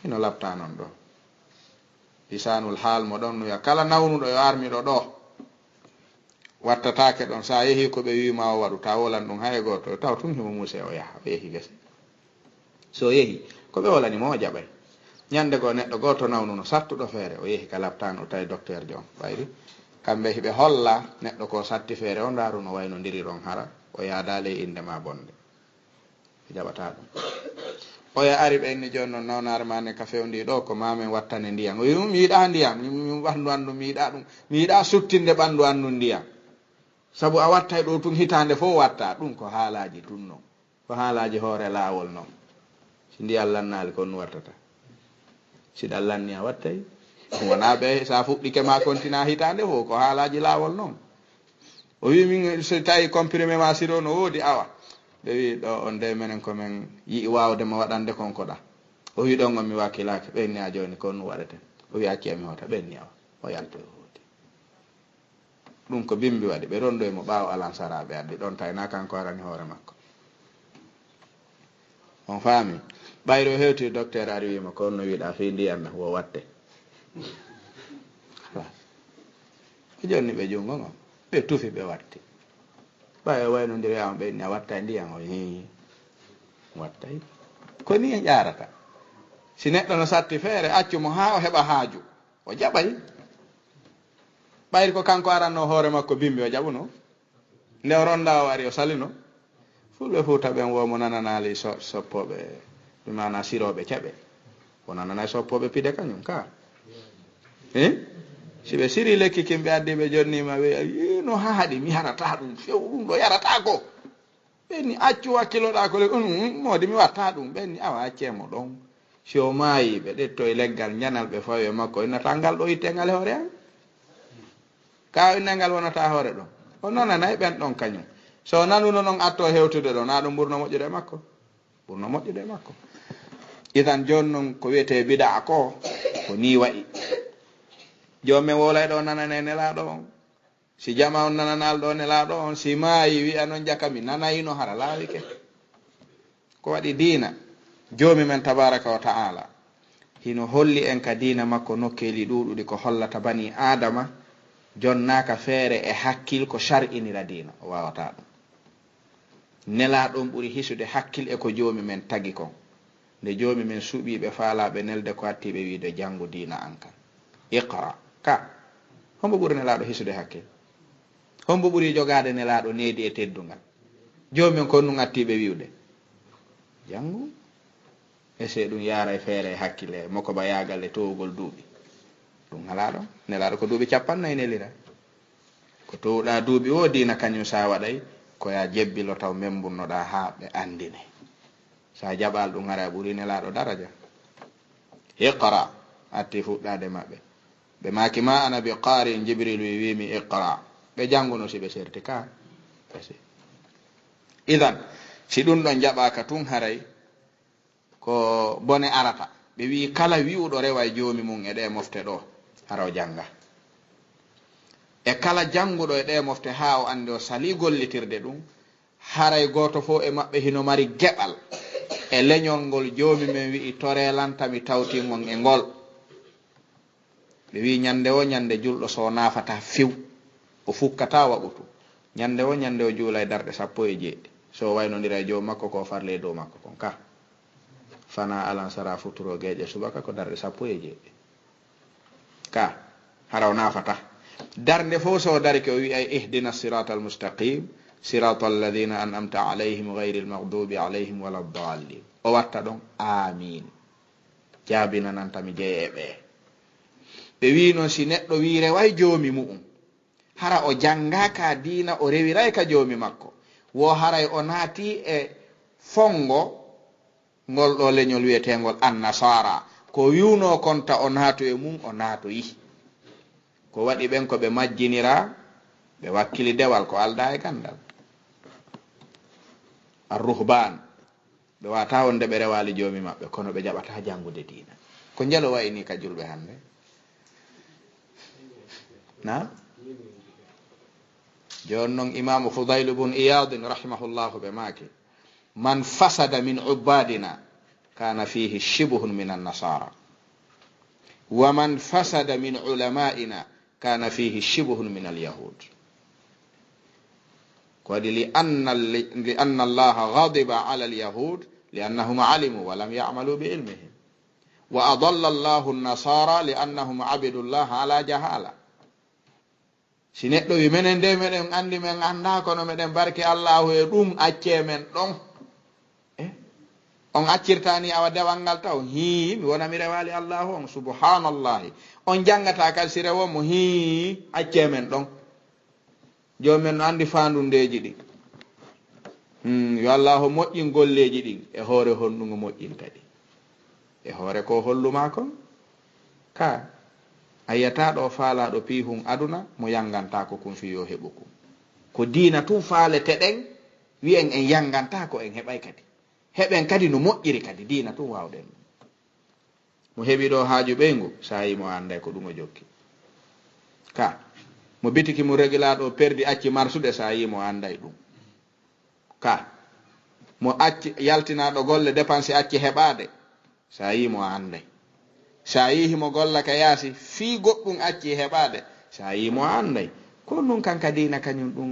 ino labta non ɗo lisanul haal mo ɗon noya kala nawnuɗo yo armiɗo ɗo wattatake ɗon sa yeehi ko ɓe wima o waɗu ta wolan ɗum hay goto taw tun himo muse o yaha o yeehi gese so yeehi ko ɓe wolanimo o jaɓay ñande go neɗɗo goto nawnuno sattuɗo feere o yeehi ka labtano o tawi docteur jo on ɓayri kamɓe hiɓe holla neɗɗo ko satti feere o ndaruno wayno ndiri ɗon hara o yaadale indema bonde o jaɓata ɗum oya ari ɓenni joni noon nawnare mane ka fewndi ɗo ko mamen wattane ndiyam o wi mi yiɗa ndiyam mi ɓandu andu mi yiɗa ɗum mi yiɗa suttinde ɓandu andu ndiyam saabu a wattay ɗo tun hitande fof watta ɗum ko haalaji tun noon ko haalaji hoore laawol noon si ndiyam lannali kon nu wattata siɗa lanni a wattay wona ɓe sa fuɗɗike ma continue hitande fof ko haalaji laawol noon o wi min so tawi comprimé ma siro no woodi awa ɓe wi ɗo on de menen komin yi'i wawdema waɗande konko ɗa o wi ɗon on mi wakkilake ɓenni a joni kon nu waɗeten o wi acci mi hota ɓenni awa o yalto hooti ɗum ko bimbi waɗi ɓe rondo e mo ɓaawo alansaraɓe addi ɗon tawna kanko arani hoore makko on faami ɓayro hewti docteur ari wima ko no wiɗa fi ndiyam wo watte e jonni ɓe jungo on ɓe tufi ɓe watti ɓawi waynodiri ama ɓenni a watta ndiyam o hi wattay ko ni yarata si neɗɗo no satti feere accu mo haa o heɓa haaju o jaɓay ɓayri ko kanko aranno hoore makko bimbi o jaɓuno nde o ronda o ari o salino fulɓe fuuta ɓen womo nananali soppoɓe ɗum mana siroɓe keɓe o nananayi soppoɓe pide kañum ka si ɓe siri lekki kimɓe addiɓe jonnima ɓe no haaɗi mi yarata ɗum few ɗum ɗo yarata ko ɓenni accu hakkiloɗa ko modi mi watta ɗum ɓenni awa accemo ɗon si o maayi ɓe ɗetto e leggal ñanal ɓe fawi makko innata ngal ɗo ittengal hoore an ka innengal wonata hoore ɗon o nananayi ɓen ɗon kañum so nanuno noon atto hewtude ɗo na ɗum ɓurno moƴƴude makko ɓurno moƴƴude makko itan joni noon ko wiyete bida ko ni wayi joni min wolay ɗo nanane nelaɗo on si jama on nananal ɗo nelaɗo on si maayi wiya noon jaka mi nanayino hara laawike ko waɗi diina joomi men tabaraka wa ta'ala hino holli en ka diina makko nokkeli ɗuɗuɗi ko hollata bani adama jonnaka feere e hakkil ko shar'inira diina o wawata ɗum nelaɗon ɓuri hisude hakkil e ko joomi men tagi kon nde joomi men suɓiɓe faalaɓe nelde ko hattiɓe wiide janngu diina an kan iqra ka hombo ɓuri nelaɗo hisude hakkil hombo ɓuri jogade nelaɗo needi e teddungal joomi men kon ɗum attiɓe wiwde janngu ese ɗum yaara e feere e hakkille moko ba yagal e towugol duuɓi ɗum halaɗo nelaɗo ko duuɓi 40 nelira ko towɗa duuɓi o diina kañum sa waɗay koya jebbilo taw membunnoɗa ha ɓe andine sa jaɓal ɗum ara ɓuri nelaɗo daraja iqra atti fuɗɗade maɓɓe ɓe maki ma ana bi qari jibril wimi iqra ɓe janguno si ɓe serti ka idan si ɗum ɗon jaɓaka tun haray ko bone arata ɓe wi kala wi'uɗo rewa e joomi mum e ɗe mofte ɗo hara o janga e kala janguɗo e ɗe mofte ha o andi o sali gollitirde ɗum haray goto fo e maɓɓe hino mari geɓal e leñol ngol joomi men wi'i torelantami tawtingol e ngol ɓe wi ñande o ñande julɗo so nafata fiw o fukkata waɓutu ñande o juula e darɗe 17 so waynodira e joomi makko ko farle e dow makko kon ka fana alansara futuro geeƴe subaka ko darɗe 17 ka hara o nafata darnde fo so dari ke o wi ay ihdina sirata almustaqim sirata alladina an'amta alayhim gayri almaghdubi alayhim wala ddallin o watta ɗon amin jaabinanantami jeeyeɓe ɓe wi noon si neɗɗo wi reway joomi mu'um hara o jangaka diina o rewiray ka joomi makko wo haray o naati e fongo ngol ɗo leñol wiyetengol annasara ko wiwno konta o naatu e mum o naatoyi ko waɗi ɓen ko ɓe majjinira ɓe wakkili dewal ko alda e gandal arruhban ɓe wata wonde ɓe rewali joomi maɓɓe kono ɓe jaɓata jangude diina ko jalo wayni ka julɓe hande na joni noon imamu fudayl bun iyadin rahimahullahu ɓe maaki man fasada min ubadina kana fihi shibhun min annasara wa man fasada min ulama'ina kana fihi shibhun min alyahud kodi li anna allaha ghadiba ala alyahud liannahum alimu wa lam ya'malu bi ilmihim wa adalla allahu an-nasara liannahum abidu allaha ala jahala si neɗɗo wi menen de meɗen andi men anda kono meɗen barke allahu e ɗum acce men ɗon on accirtani awa dewal ngal taw mi wona mi rewali allahu on subhanallahi on jangata kal si rewomo acce men ɗon joni men no andi fandundeji ɗi yo allahu moƴƴin golleji ɗin e hoore honɗugo moƴƴin kadi e hoore ko holluma kon ka ayata ɗo faalaɗo pihum aduna mo yanganta ko kum fiyo heɓu kum ko diina tun faalete ɗen wi'en en yanganta ko en heɓay kadi heɓen kadi no moƴƴiri kadi diina tun wawɗen mo heɓi ɗo haaju ɓeygu sa yi mo anday ko ɗum o jokki ka mo bitiki mo regilaɗo perdi acci marsude sa yi mo anday ɗum ka mo acci yaltinaɗo golle dépense acci heɓade sa yi mo anday sa yi mo golla ka yaasi fi goɗɗum acci heɓade sa yi mo anday ko nun kanka diina kañum ɗum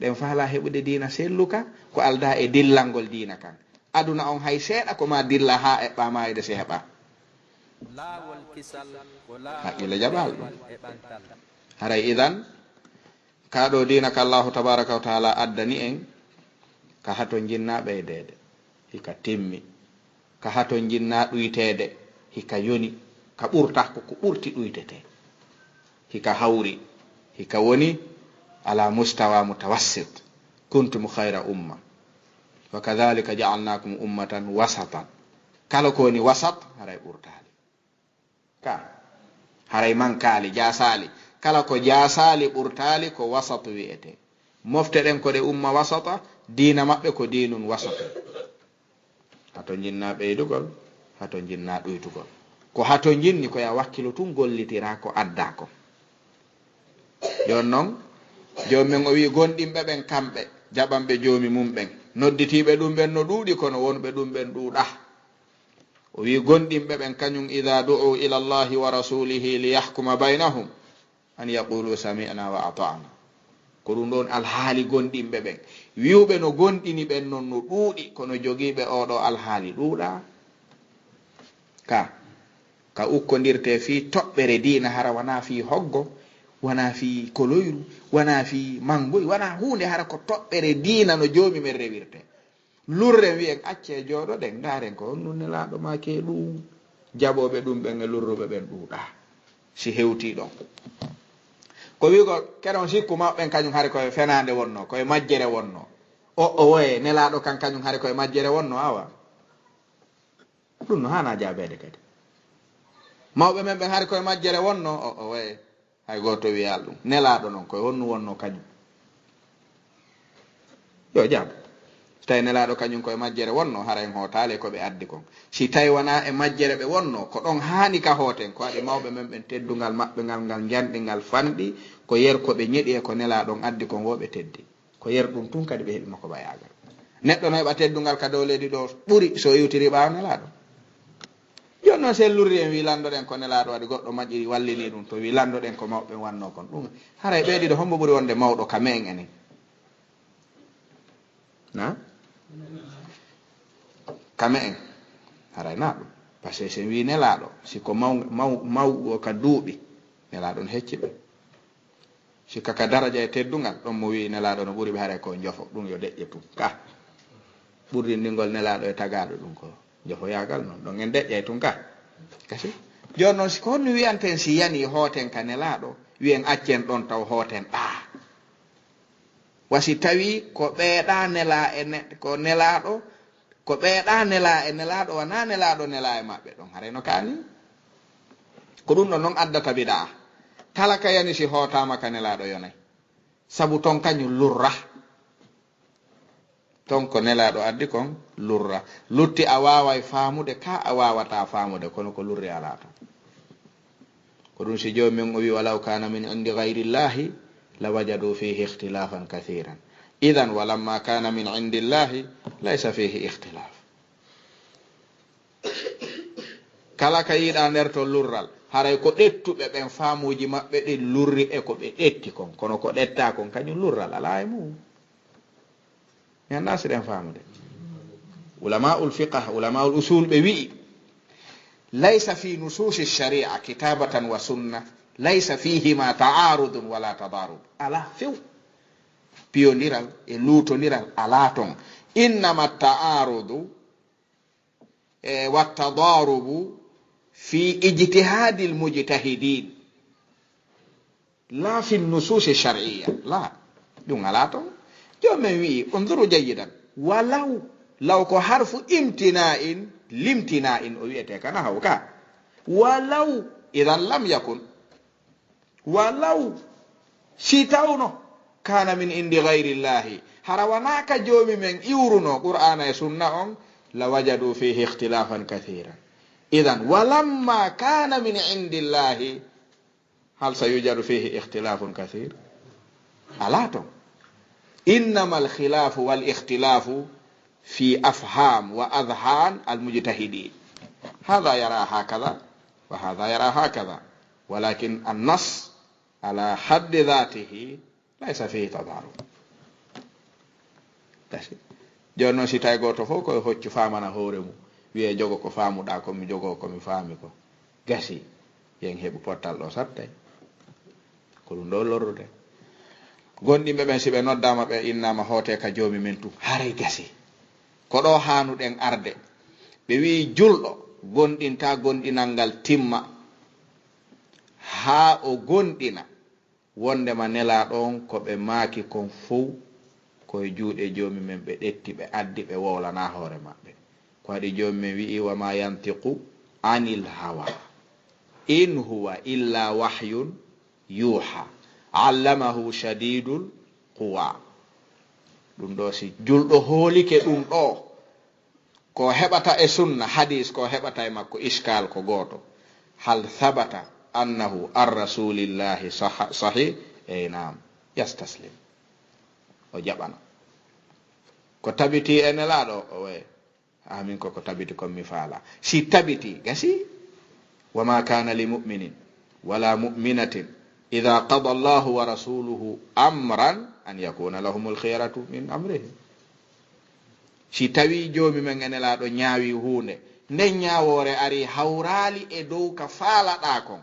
ɗen faala heɓude diina selluka ko alda e dillangol diina kan aduna on hay seeɗa ko ma dilla ha eɓɓa mayde se heɓa laawol kisal ko laawol haqqille jaɓal ɗum e ɓantal. haray idan kaɗo dina ka allahu tabaraka wa taala addani en ka hato jinna ɓeydede hika timmi ka hato jinna ɗuytede hika yoni ka ɓurta ko ɓurti ɗuytete hika hawri hika woni ala mustawa mutawassit kuntum khayra umma wa kadhalika ja'alnakum ummatan wasatan kala ko woni wasat haray ɓurtali ka haray mankali jasali kala ko jasali ɓurtali ko wasatu wi'ete mofte ɗen ko ɗe umma wasata diina maɓɓe ko dinun wasatu hato jinna ɓeydugol hato jinna ɗuytugol ko hato jinni ko ya wakkilo tun gollitira ko adda ko jon noon jomumen o wi gonɗinɓe ɓen kamɓe jaɓanɓe joomi mum ɓen nodditiɓe ɗum ɓen no ɗuuɗi kono wonɓe ɗum ɓen ɗuuɗa o wi gonɗinɓe ɓen kañum ida du'u ila allahi wa rasulihi liyahkuma baynahum an yaqulu sami'na wa ata'na ko ɗum ɗon alhaali gonɗinɓe ɓen wiwɓe no gonɗini ɓen noon no ɗuuɗi kono jogiiɓe oɗo alhaali ɗuuɗa ka ukkodirte fi toɓɓere diina hara wona fi hoggo wona fi koloyru wona fi mangoy wona hunde hara ko toɓɓere diina no joomi men rewirte lurren wiyen acce jooɗoɗen daren ko on nunne laaɗo ma ke ɗum jaɓoɓe ɗum ɓen e lurruɓe ɓen ɗuuɗa si hewti ɗon ko wigol keɗon sikku maɓɓen kañum haari koye fenade wonno koye majjere wonno o woye nelaɗo kan kañum haari koye majjere wonno awa ɗum no hana jaabede kadi mawɓe men ɓen haari koye majjere wonno o woye hay goto wiyal ɗum nelaɗo noon koye honnu wonno kañum yo jaab so tawi nelaɗo kañum koye majjere wonno hara en hootale koɓe addi kon si tawi wona e majjere ɓe wonno ko ɗon hani ka hooten ko waɗi mawɓe men ɓen teddugal maɓɓe ngal janɗingal fanɗi ko yer koɓe ñeɗi e ko nelaɗon addi kon woɓe teddi ko yer ɗum tun kadi ɓe heeɓi makko bayagal neɗɗo no heɓa teddugal ka dow leydi ɗo ɓuuri so yewtiri ɓawa nelaɗo joni noon sen lurri en wi landoɗen ko nelaɗo waɗi goɗɗo majƴiri wallini ɗum to wi landoɗen ko mawɓe wanno kon ɗum haray ɓeyɗiɗo hombo ɓuuri wonde mawɗo ka men enen na kame en haray na ɗum par ce que sen wi nelaɗo siko mawɗo ka duuɓi nelaɗo no hecci ɓe sikka ka daraja e teddugal ɗon mo wi nelaɗo no ɓuuri ɓe haray ko jofo ɗum yo deƴƴe tum ka ɓurdindigol nelaɗo e tagaɗo ɗum ko jofoyagal noon ɗon en deƴƴay tun ka kasi joni noon siko honno wiyanten si yani hooten ka nelaɗo wiyen accen ɗon taw hooten wasi tawi ko ɓeeɗa nela ko nelaɗo ko ɓeeɗa nela e nelaɗo wona nelaɗo nela e maɓɓe ɗon hareno kani ko ɗum ɗon noon addata biɗa kala ka yani si hootama ka nelaɗo yonay sabu ton kañum lurra ton ko nelaɗo addi kon lurra lutti a waway faamude ka a wawata faamude kono ko lurri ala ton ko ɗum si jomumen o wi walaw kana min indi gayrillahi la wajadu fihi ikhtilafan kathiran idan walamma kana min indillahi laysa fihi ikhtilaf kala ka yiɗa nder to lurral haray ko ɗettuɓe ɓen faamuji maɓɓe ɗi lurri e ko ɓe ɗetti kon kono ko ɗetta kon kañum lurral ala e mum mi anda siɗen faamude ulama'ul fiqh ulama'ul usul ɓe wi'i laysa fi nususi sharia kitabatan wa sunna laysa fihima ta'arudun wala tadarub ala few piyodiral e luutodiral ala ton innama ta'arudu wa tadarubu fi ijtihadi almujtahidin la fi nususi shar'iyya la ɗum ala ton jomen wi unduru jayidan walaw law ko harfu imtina'in limtina'in o wiyete kana hawka walaw idan lam yakun walaw si tawno kana min indi gayri llahi hara wonaka joomi men iwruno qur'ana e sunna on la wajadu fihi ikhtilafan kathiran idan walamma kana min indi llahi hal sayujadu fihi ikhtilafun kathir ala ton innama alkhilafu wal ikhtilafu في أفهام وأذهان المجتهدين هذا يرى هكذا وهذا يرى هكذا ولكن النص على حد ذاته ليس فيه تضارب joni noon si tawi goto fof koye hoccu famana hoore mum wiye jogo ko famuɗa komi jogo komi faami ko gasi yen heeɓu pottal ɗo sattay ko ɗum ɗo lorrude gonɗinɓe ɓen si ɓe noddama ɓe innama hoote ka joomi men tu haray gasi ko ɗo hanuɗen arde ɓe wi julɗo gonɗinta gonɗinal ngal timma ha o gonɗina wondema nelaɗon ko ɓe maaki kon fof koye juuɗe joomi men ɓe ɗetti ɓe addi ɓe wowlana hoore maɓɓe ko waɗi joomi men wi'i wama yantiqu anil hawa in huwa illa wahyun yuha allamahu shadidul quwa ɗum ɗo si julɗo hoolike ɗum ɗo ko heɓata e sunna hadis ko heɓata e makko iskal ko goto hal thabata annahu ar rasulillahi sahih e nam yastaslim o jaɓana ko tabiti e nelaɗo o we amin ko tabiti kon mi faala si tabiti gasi wama kana li muminin wala muminatin ida qada allahu wa rasuluhu amran an yakuna lahumul khiyaratu min amrihim si tawi joomi men e nelaɗo ñaawi hunde nden ñawore ari hawrali e dow ka faalaɗa kon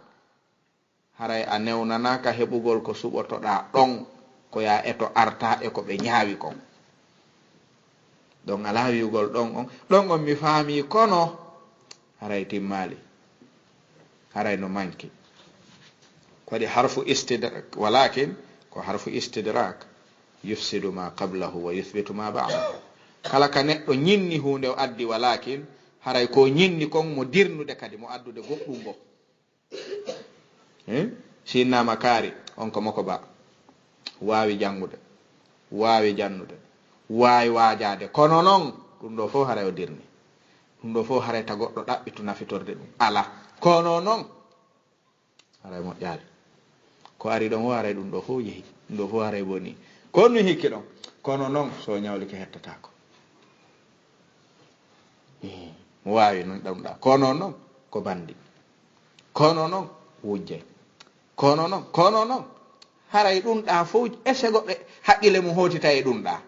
haray a newnanaka heɓugol ko suɓotoɗa ɗon ko ya eto arta e ko ɓe ñaawi kon donc ala wiugol ɗon on mi faami kono haray timmali haray no manki kodi harfu istidrak walakin ko harfu istidrak yufsidu ma qablahu wa yuthbitu ma ba'dahu kala ka neɗɗo ñinni hunde o addi walakin haray ko ñinni kon mo dirnude kadi mo addude goɗɗum bo sinnama kaari on ko moko ba waawi jangude waawi jannude waawi waajade kono noon ɗum ɗo fof haray o dirni ɗum ɗo fof haray ta goɗɗo ɗaɓɓitu nafitorde ɗum ala kono noon haray moƴƴaali ko ari ɗon o haray ɗum ɗo fof yehi ɗum ɗo fof haray boni kon nu hikki ɗon kono noon so ñawlike hettatako mo waawi noon ɗamɗa kono noon ko bandi kono noon wujjay kono noon haray ɗum ɗa fof ese goɓɓe haqqille mum hotita e ɗum ɗa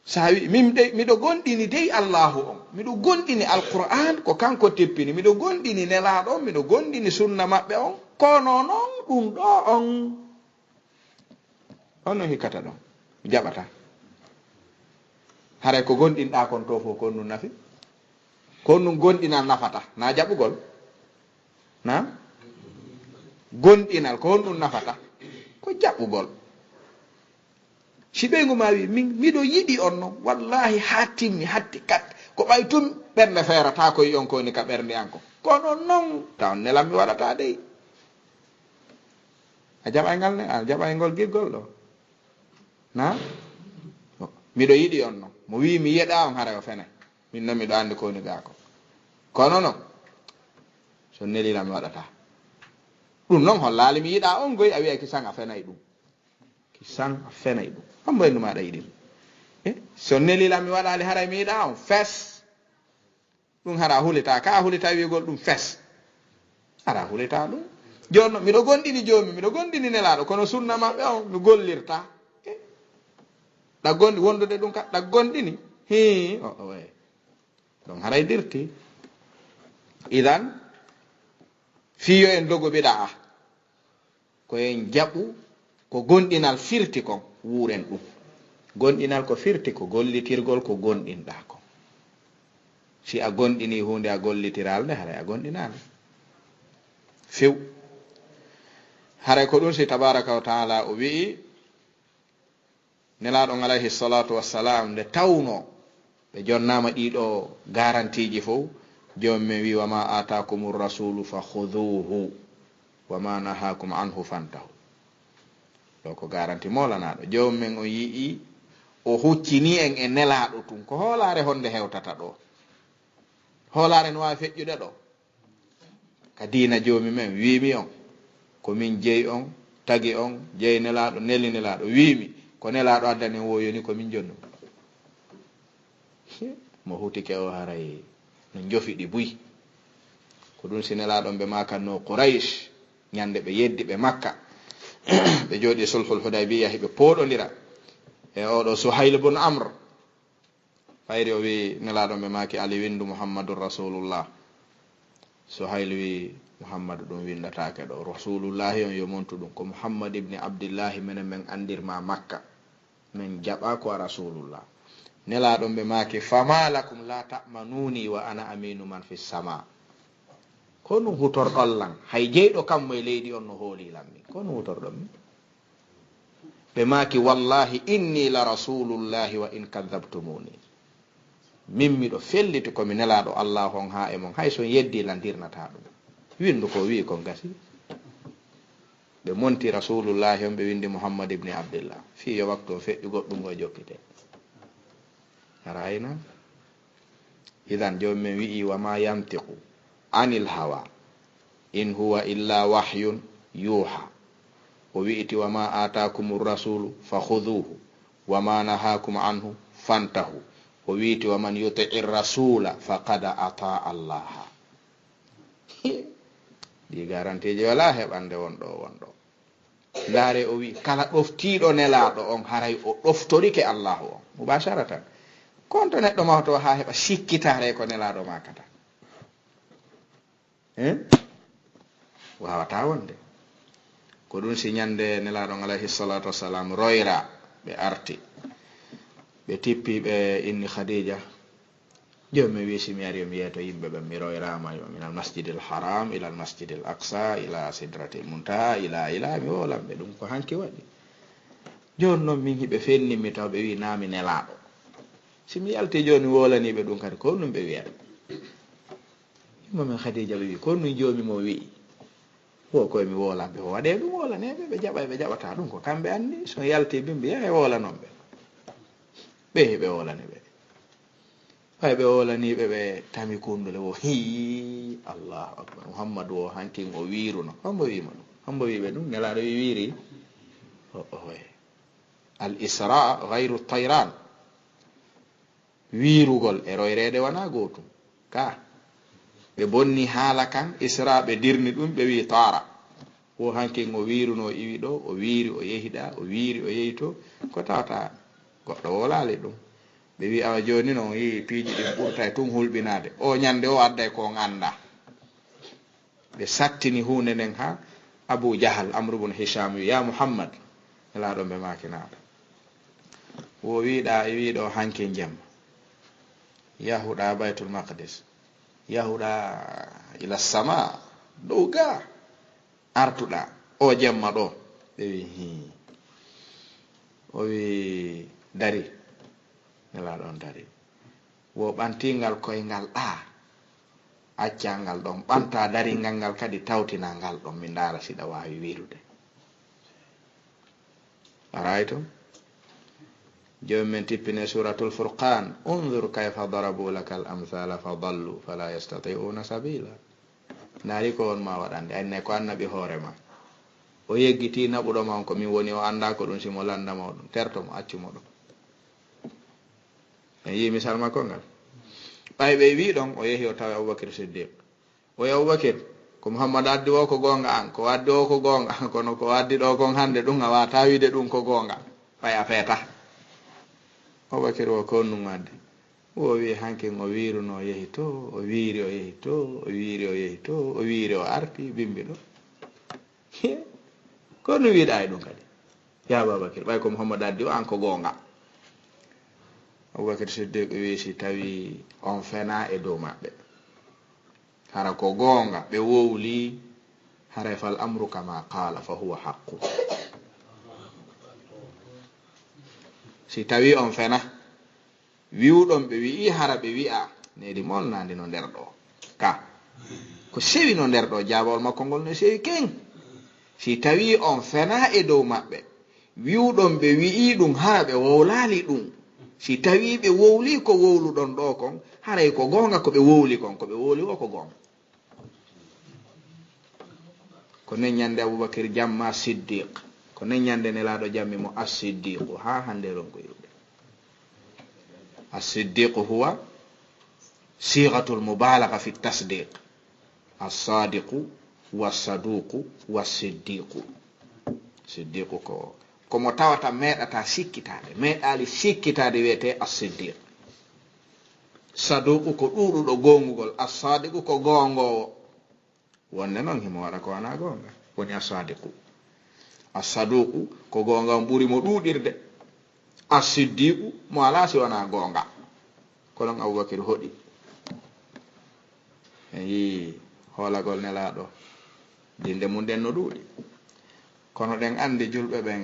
sa wi min de miɗo gonɗini dey allahu on miɗo gonɗini alquran ko kanko teppini miɗo gonɗini nelaɗo on miɗo gonɗini sunna maɓɓe on kono noon ɗum ɗo on no hikkata ɗon jaɓata haray ko gonɗinɗa kon to fof kon ɗum nafi kon ɗum gonɗinal nafata na jaɓugol na gonɗinal ko honɗum nafata ko jaɓɓugol si ɓeygu ma wi min miɗo yiɗi on noon wallahi ha timmi hatti kat ko ɓay tum ɓernde feerata ko yi on koni ka ɓernde an ko kono noon taw nelam mi waɗata dey a jaɓaygal ne a jaɓaygol giggol ɗo na miɗo yiɗi on noon mo wi mi yeɗa on haray o fene min noon miɗo andi koni ga ko kono noon so nelilam mi waɗata ɗum noon hollali mi yiɗa on goy a wiya kisan a fenay ɗum kisan a fenay ɗum on mboyndu maɗa yiɗi ɗum so nelilam mi waɗali haray mi yiɗa on fes ɗum hara hulita ka hulita wigol ɗum fes hara hulita ɗum joni noon miɗo gonɗini joomi miɗo gonɗini nelaɗo kono sunna maɓɓe on mi gollirta ɗaggonɗi wondude ɗum ka ɗaggonɗini hi way donc haray dirti idan fiyo en dogo ɓiɗa a koyen jaɓu ko gonɗinal firti kon wuren ɗum gonɗinal ko firti ko gollitirgol ko gonɗinɗa kon si a gonɗini hunde a gollitiral nde haray a gonɗinali few haray ko ɗum si tabaraka wa taala o wi'i nelaɗon alayhi salatu wassalam nde tawno ɓe jonnama ɗiɗo garantiji fof jomum men wi wama atakumur rasulu fa khuduhu wama nahakum anhu fantahu ɗo ko garanti molanaɗo jomum men o yii o huccini en e nelaɗo tun ko hoolare honde hewtata ɗo hoolare no wawi feƴƴude ɗo ka dina jomi men wimi on komin jeeyi on tagi on jeeyi nelaɗo neli nelaɗo wimi ko nelaɗo addani woyoni komin jonnu mo hutike o haray no jofiɗi buy ko ɗum si nelaɗon ɓe makanno Quraysh ñande ɓe yeddi ɓe Makka ɓe jooɗi sulhul Hudaybiya heɓe pooɗodira e oɗo Suhayl ibn Amr fayri o wi nelaɗo ɓe maki ali windu Muhammadur Rasulullah. Suhayl wi Muhammadu ɗum windatake ɗo, Rasulullahi on yo montu ɗum ko Muhammad ibn Abdillahi minen men andirma Makka, min jaɓa ko a Rasulullah. Nelaɗon ɓe maki fama lakum la ta'manuni wa ana aminu man fi sama. Ko ɗum hutorɗon lan hay jeyɗo kammo e leydi on no hoolilan min, ko ɗum hutorɗon min. Ɓe maki wallahi inni la rasulullahi wa in kadhabtumuni, min miɗo felliti komi nelaɗo Allah on ha e mon, hay son yeddi landirnata ɗum. Windu ko wi kon gasi. Ɓe monti rasulullahi on ɓe windi Muhammad ibn Abdillah, fi yo waktu o feƴƴi goɗɗum o jokkite. Arayna idan joni min wi'i wa ma yantiqu anil hawa in huwa illa wahyun yuha. O wi'iti wa ma atakumur rasulu fakhuduhu wa ma nahakum anhu fantahu. O wi'iti wa man yuti'ir rasula faqad ata Allah. Ɗi garanteje wala heɓande wonɗo. Laare o wi kala ɗoftiɗo nelaɗo on haray o ɗoftorike Allahu on mubasharatan. Konto neɗɗo mawto ha heɓa sikkitare ko nelaɗo makata, wawata wonde. Ko ɗum si ñande nelaɗon alayhi salatu wassalam royra ɓe arti ɓe tippi ɓe inni Khadija, joni mi wisi mi ari mi yeeto yimɓe ɓe mi royrama yo min al masjidil haram ila al masjidil aqsa ila sidratil muntaha ila mi wolan ɓe ɗum ko hanki waɗi. Joni noon min hiɓe fennimi taw ɓe wi nami nelaɗo. Si mi yalti joni wolaniɓe ɗum kadi ko ɗum ɓe wiyaɓe. Yimma men Khadija ɓe wi ko ɗum jomi mo wi wo koye mi wolanɓe o waɗe ɗum wolaneɓe ɓe jaɓa ɓe jaɓata ɗum ko kamɓe anndi. So yalti bimɓe yahe wolanonɓe ɓe heɓe wolaniɓe. Way ɓe wolaniɓe ɓe tami kundule wo hi Allahu akbar Muhammadu o hankin o wiruno. Hombo wima ɗum? Hombo wiɓe ɗum? Nelaɗo wi wiri al isra gayru tayran. Wirugol e royrede wana gotum. Ka ɓe bonni haala kan isra ɓe dirni ɗum ɓe wi tara. Wo hankin o wiruno iwi ɗo o wiri o yehiɗa o wiri o yehi to ko tawata goɗɗo wolali ɗum. Ɓe wi awa joni noon yi piiji ɗin ɓurta e tun hulɓinade o ñande o adday ko anda. Ɓe sattini hunde nden ha Abu Jahal Amr ibn Hisham wi ya Muhammad elaɗo ɓe makinaɗo wo wiɗa e wiɗo hankin jemma yahuɗa Baytul Maqdis, yahuɗa ila sama dow ga artuɗa o jemma ɗo. Ɓe wi o wi dari nelaɗon dari wo ɓantingal koyngal ɗa accangal ɗon ɓanta daringal ngal kadi tawtina ngal ɗon mi ndara siɗa wawi wirude. Aray to joni men tippine suratul Furqan unzur kayfa darabu laka al amthala fa dallu fala yastati'una sabila. Nari ko on ma waɗande anne ko annabi hoorema o yeggiti naɓuɗo ma ko min woni o anda ko ɗum simo landama ɗum terto mo accumo ɗum. En yi misal makko ngal ɓay ɓe wi ɗon o yehi o tawi Abubakar Siddiq o yi Abubakar ko Muhammad addi o ko gonga an ko addi o ko gonga kono ko addi ɗo kon hande ɗum a wata wiide ɗum ko gonga ɓay a feeta. Abubakar o ko ɗum addi o wi hankin o wiruno o yehi to o wiri o yehi to o wiri o yehi to o wiri o arti bimbi ɗo ko ɗum wiɗa e ɗum kadi ya Abubakar ɓay ko Muhammad addi o an ko gonga. Abubakar Siddiq wi si tawi on fena e dow maɓɓe hara ko gonga ɓe wowli hara fal amru kama qala fa huwa haqqu. Si tawi on fena wiwɗon ɓe wi'i hara ɓe wi'a nedi molnandi no nder ɗo ka ko sewi no nder ɗo jabawol makko ngol no sewi ken. Si tawi on fena e dow maɓɓe wiwɗon ɓe wi'i ɗum hara ɓe wowlali ɗum. Si tawi ɓe wowli ko wowluɗon ɗo kon haray ko gonga ko ɓe wowli kon ko ɓe wowli o ko gonga. Ko nen ñande Abubakar jamma Siddiq ko nen ñande nelaɗo jammi mo as-Siddiqu ha hande ron ko yiwde. As-Siddiqu huwa sighatul mubalagha fi tasdiq. As-sadiqu was-saduqu was-siddiqu. Siddiqu ko komo tawata meeɗata sikkitade meeɗali sikkitade wiyete as-siddiq. saduqu ko ɗuɗuɗo gongugol, as-sadiqu ko gongowo. wonde noon himo waɗa ko wana gonga woni as-sadiqu. as-saduqu ko gonga on ɓuri mo ɗuɗirde, as-siddiqu mo ala si wana gonga. konon Aboubakar hoɗi en yi hoolagol nelaɗo dinde mum den no ɗuuɗi. kono ɗen andi julɓe ɓen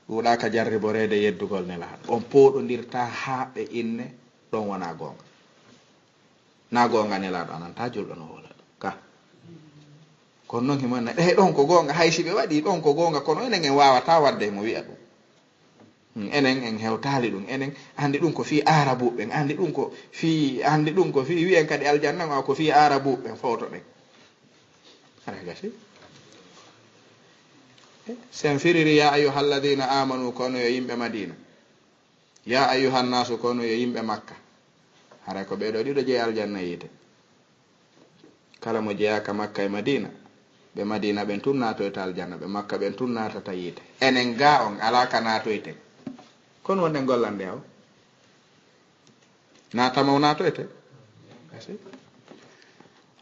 ɗuuɗaka jarriborede yeddugol nelaɗo. on pooɗodirta ha ɓe inne ɗon wona gonga. na gonga nelaɗo ananta julɗo no hoola ka. kono noon himanna ɗe ɗon ko gonga, haysi ɓe waɗi ɗon ko gonga, kono enen en wawata wadde mo wi'a ɗum. enen en hewtali ɗum, enen andi ɗum ko fi arabuɓe, andi ɗum ko fi wi'en kadi aljanna ko fi arabuɓe fawto ɗen. ara gasi sen firiri ya ayyuhal ladina amanu kono yo yimɓe Madina, ya ayyuhan nasu kono yo yimɓe Makka. haray ko ɓeɗo ɗiɗo jeeya aljanna yiite. kala mo jeeyaka Makka e Madina, ɓe Madina ɓen tun natoyta aljanna, ɓe Makka ɓen tun natata yiite. enen ga on alaka natoyten. kono wonɗen gollande aw natama natoyte.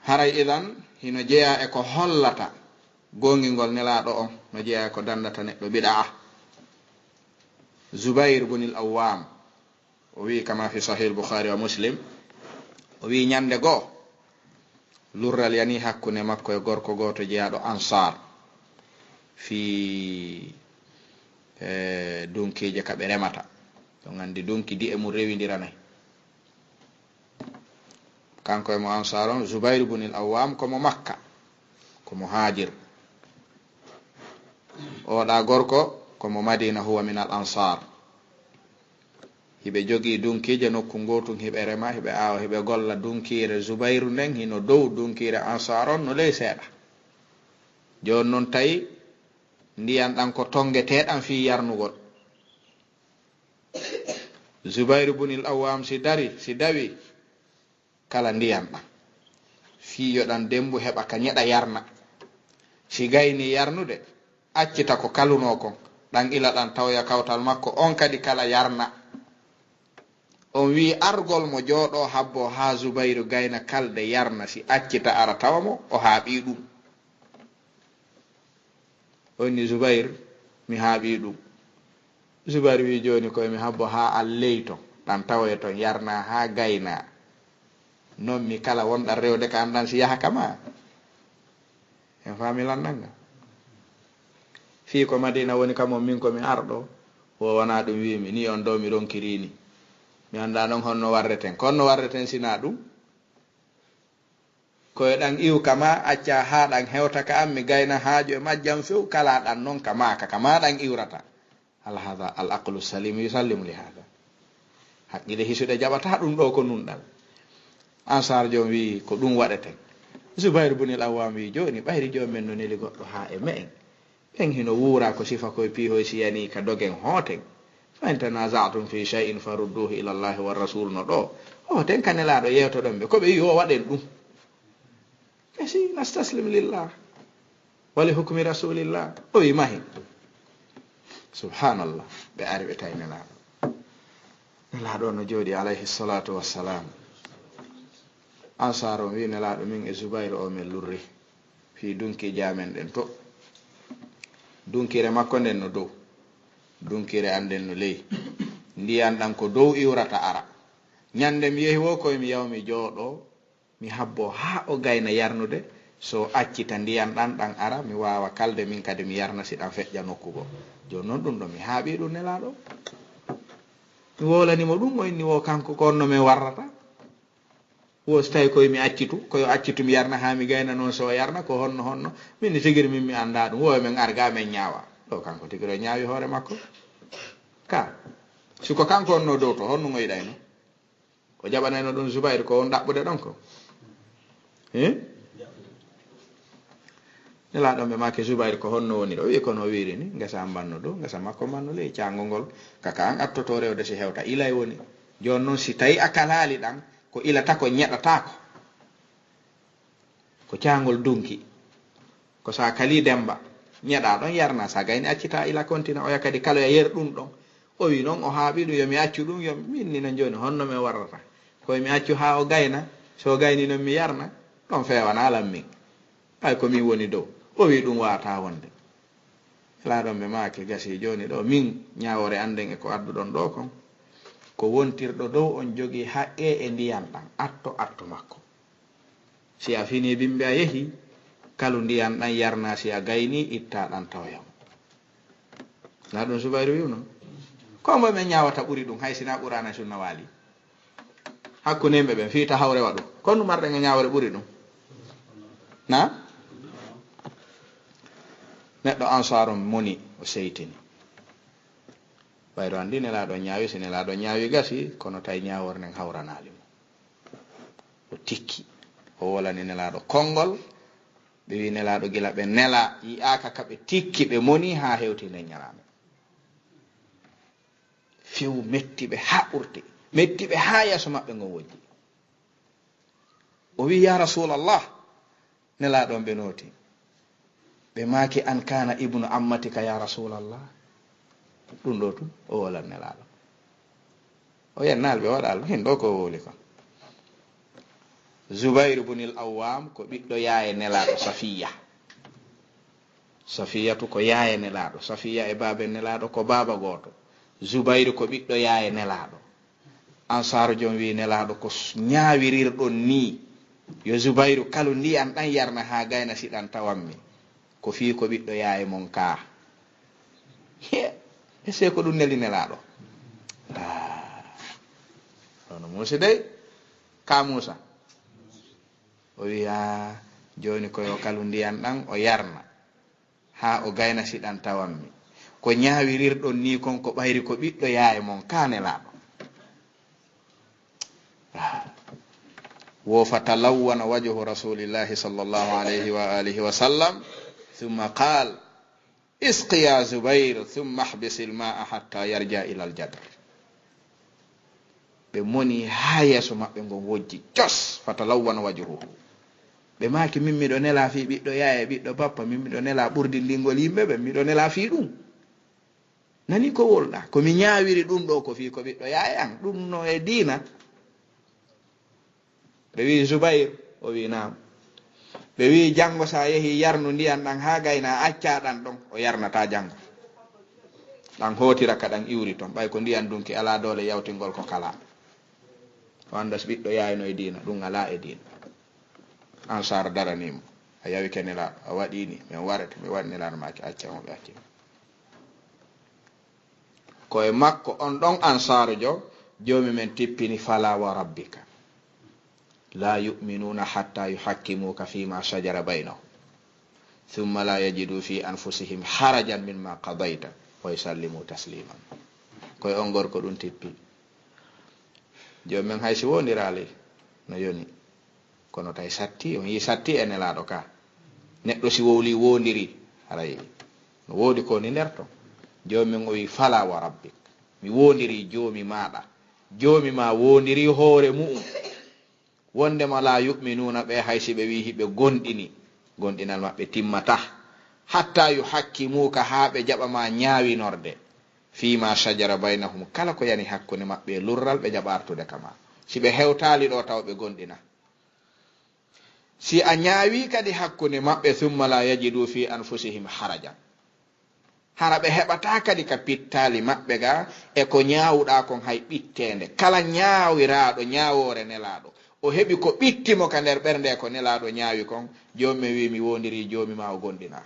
haray idan hino jeeya e ko hollata gongingol nelaɗo on, no jeeya ko dandata neɗɗo bid'a. Zubair ibn al-Awwam o wi kama fi sahih al-Bukhari wa Muslim, o wi nyande go lurral yani hakkunde makko e gorko goto jeeyaɗo Ansar fi dunkije kaɓe remata. ɗon andi dunki di e mum rewidiranay. kanko e mo Ansar on Zubair ibn al-Awwam komo Makka, komo Hajir. oɗa gorko komo Madina, huwa min al-Ansar. hiɓe jogii dunkije nokku gotum, hiɓe rema, hiɓe awa, hiɓe golla. dunkire Zubairu nden hino dow dunkire Ansar on no ley seeɗa. joni noon tawi ndiyan ɗan ko tongeteɗan fi yarnugol. Zubairu ibn al-Awwam si dawi kala ndiyan ɗan fiyo ɗan dembu heɓa ka ñeɗa yarna. si gayni yarnude accita ko kaluno kon ɗan ila ɗan tawya kawtal makko on kadi kala yarna. on wi argol mo jooɗo habbo ha Zubairu gayna kalde yarna, si accita ara tawa mo o haaɓi ɗum. onni Zubair mi haaɓi ɗum. Zubair wi joni koye mi habbo ha alley ton ɗan tawoye ton yarna ha gayna. non mi kala wonɗan rewde ka andan si yaha kama en familan nanga. fi ko Madina woni kamon min komi arɗo o wona ɗum wimi ni on ɗo mi ronkirini, mi anda noon honno warreten. konno warreten sina ɗum koye ɗan iw kama acca ha ɗan hewta ka an mi gayna haajo e majjam few kala ɗan noon kama ɗan iwrata. al hada al aqlu salim yusallimu li hada. haqqille hisude jaɓata ɗum ɗo ko nunɗal. Ansar jom wi ko ɗum waɗeten. Zubair ibn al-Awwam wi joni ɓayri jom men no neli goɗɗo ha e me'en ɓen hino wuura ko sifa koye piihoy siyani ka dogen hooten. fa in tanazatum fi shay'in farudduhu ila Allahi wa rasul no ɗo ten kanelaɗo yewtoɗon ɓe koɓe yi o waɗen ɗum. kasi nastaslim lillah wa li hukmi rasulillah o wi mahi. subhanallah ɓe ari ɓe tawi nelaɗo no jooɗi alayhi salatu wassalam. Ansar on wi nelaɗo min e Zubair o men lurri fi dunki jamen ɗen to. dunkire makko nden no dow, dunkire anden no ley. ndiyan ɗan ko dow iwrata ara. nyande mi yehi wo koye mi yawmi jooɗo mi habbo ha o gayna yarnude, so accita ndiyan ɗan ara mi wawa kalde min kadi mi yarna si ɗan feƴƴa nokkugo. joni noon ɗum ɗo mi haaɓi ɗum nelaɗo, mi wolanimo ɗum o inni wo kanko ko onno min warrata. wo so tawi koye mi accitu koyo accitu mi yarna ha mi gayna noon so yarna ko honno min ni tigiri min mi anda ɗum. wo men arga men ñaawa ɗo kanko tigiro ñaawi hoore makko ka. siko kanko onno dow to honno ngoyiɗayno o jaɓanayno ɗum Zubair ko on ɗaɓɓude ɗon ko nelaɗon ɓe make Zubair ko honno woni ɗo. wi kono wiri ni ngesa mbanno dow, ngesa makko mbanno ley. cangol ngol kaka an attoto rewde si hewta ilay woni. joni noon si tawi a kalali ɗan ko ilata ko ñeɗatako ko cangol dunki ko sa kali demba ñeɗa ɗon yarna sa gayni accita ila continue o yakadi kala ya yer ɗum ɗon o wi noon o haaɓi ɗum yomi accu ɗum yo min ni no joni honno mi warrata koye mi accu ha o gayna so gayni noon mi yarna ɗon fewana alam min ay ko min woni dow o wi ɗum wata wonde la ɗon ɓe maaki gasi joni ɗo min ñawore anden e ko adduɗon ɗo kon ko wontirɗo dow on jogii haqqe e ndiyan ɗan atto makko si a fini bimɓe a yehi kalu ndiyan ɗan yarna si a gayni itta ɗan tawyamo na ɗum Zubairu wiwno ko mbo men ñawata ɓuri ɗum hay sina ɓurana sunna waali hakkunde yimɓe ɓen fiita hawre waɗu kon ɗum marɗen e ñawore ɓuri ɗum na neɗɗo ansaru moni o seytini ɓayro andi nelaɗo ñaawi si nelaɗo ñaawi gasi kono tawi ñawore nden hawranali mo o tikki o wolani nelaɗo konngol ɓe wi nelaɗo gila ɓe nela yi'aka kaɓe tikki ɓe moni ha hewti nden ñalame few mettiɓe ha ɓurti mettiɓe ha yeeso maɓɓe ngon wojji o wi ya rasulallah nelaɗon ɓe nooti ɓe maaki an kana ibnu ammatika ya rasulallah ɗum ɗo tum o wolan nelaɗo o yennal ɓe waɗal hin ɗo ko woli kon Zubairu bunil Awwam ko ɓiɗɗo yaaye nelaɗo Safiyatu ko yaaye nelaɗo Safiya e baabe nelaɗo ko baaba goto Zubairu ko ɓiɗɗo yaaye nelaɗo ansaru jom wi nelaɗo ko ñaawirirɗon ni yo Zubairu kalu ndiyan ɗan yarna ha gayna siɗan tawanmi ko fi ko ɓiɗɗo yaaye mon ka e se ko ɗum neli nelaɗo ɗono Musa dey ka Musa o wiya joni koyo kalu ndiyan ɗan o yarna ha o gayna siɗan tawanmi ko ñaawirirɗon ni kon ko ɓayri ko ɓiɗɗo yaaye mon ka nelaɗo wo fatalawwana wajhu rasulillahi sallallahu alayhi wa alihi wa sallam thumma qal isqi ya Zubair thumma ihbis al-ma'a hatta yarja ila al-jadr ɓe moni ha yeeso maɓɓe ngo wojji jos fatalawwana wajhuhu ɓe maaki min miɗo nela fi ɓiɗɗo yaaye ɓiɗɗo bappa min miɗo nela ɓurdi lingol yimɓe ɓe miɗo nela fi ɗum nani ko wolɗa komi ñaawiri ɗum ɗo ko fi ko ɓiɗɗo yaaye an ɗum no e diina ɓe wi Zubair o wi naam ɓe wi janngo sa yehi yarnu ndiyan ɗan ha gayna acca ɗan ɗon o yarnata janngo ɗan hotira ka ɗan iwri ton ɓay ko ndiyan dunki ala dole yawtingol ko kala o andas ɓiɗɗo yaaye no e diina ɗum ala e diina ansar daranimo a yawi ke nelaɗo a waɗini min warete mi waɗi nelaɗo maki accamo ɓe accima koye makko on ɗon ansarujo jomi men tippini fala wa rabbika la yu'minuna hatta yuhakkimuka fima shajara bainahum thumma la yajidu fi anfusihim harajan mimma qadayta wa yusallimu tasliman koye on gorko ɗum tippi jomi men haysi wondirali no yoni kono tay satti on yi satti e nelaɗo ka neɗɗo si wowli wondiri haray no woodi ko ni nder ton jomin o wi fala wa rabbik mi wondiri joomi maɗa joomi ma wondiri hoore mu'um wondema la yu'minuna ɓe haysi ɓe wi hiɓe gonɗini gonɗinal maɓɓe timmata hatta yuhakkimuka ha ɓe jaɓama ñaawinorde fima shajara bainahum kala ko yani hakkunde maɓɓe lurral ɓe jaɓa artude kama si ɓe hewtali ɗo taw ɓe gonɗina si a ñaawi kadi hakkunde maɓɓe thumma la yajidu fi anfusihim harajan hara ɓe heɓata kadi ka pittali maɓɓe ga e ko ñaawuɗa kon hay ɓittende kala ñaawiraɗo ñaawore nelaɗo o heɓi ko ɓittimo ka nder ɓernde ko nelaɗo ñaawi kon jomi wi mi wondiri jomi ma o gonɗina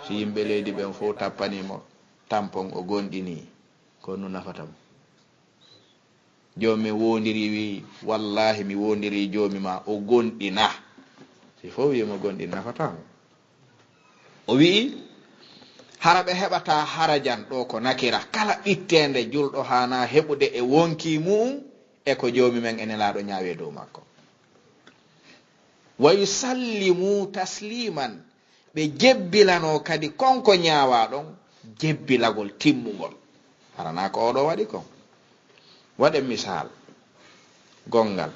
si yimɓe leydi ɓen fo tappanimo tampon o gonɗini ko nu nafatamo jomi wondiri wi wallahi mi wondiri jomi ma o gonɗina si fo wimo gonɗina nafatamo o wi hara ɓe heɓata harajan ɗo ko nakira kala ɓittende julɗo hana heɓude e wonki mum e ko jomi men ene laaɗo ñaawe dow makko wa yusallimu tasliman ɓe jebbilano kadi konko ñaawa ɗon jebbilagol timmugol harana ko oɗo waɗi kon waɗen misal gongal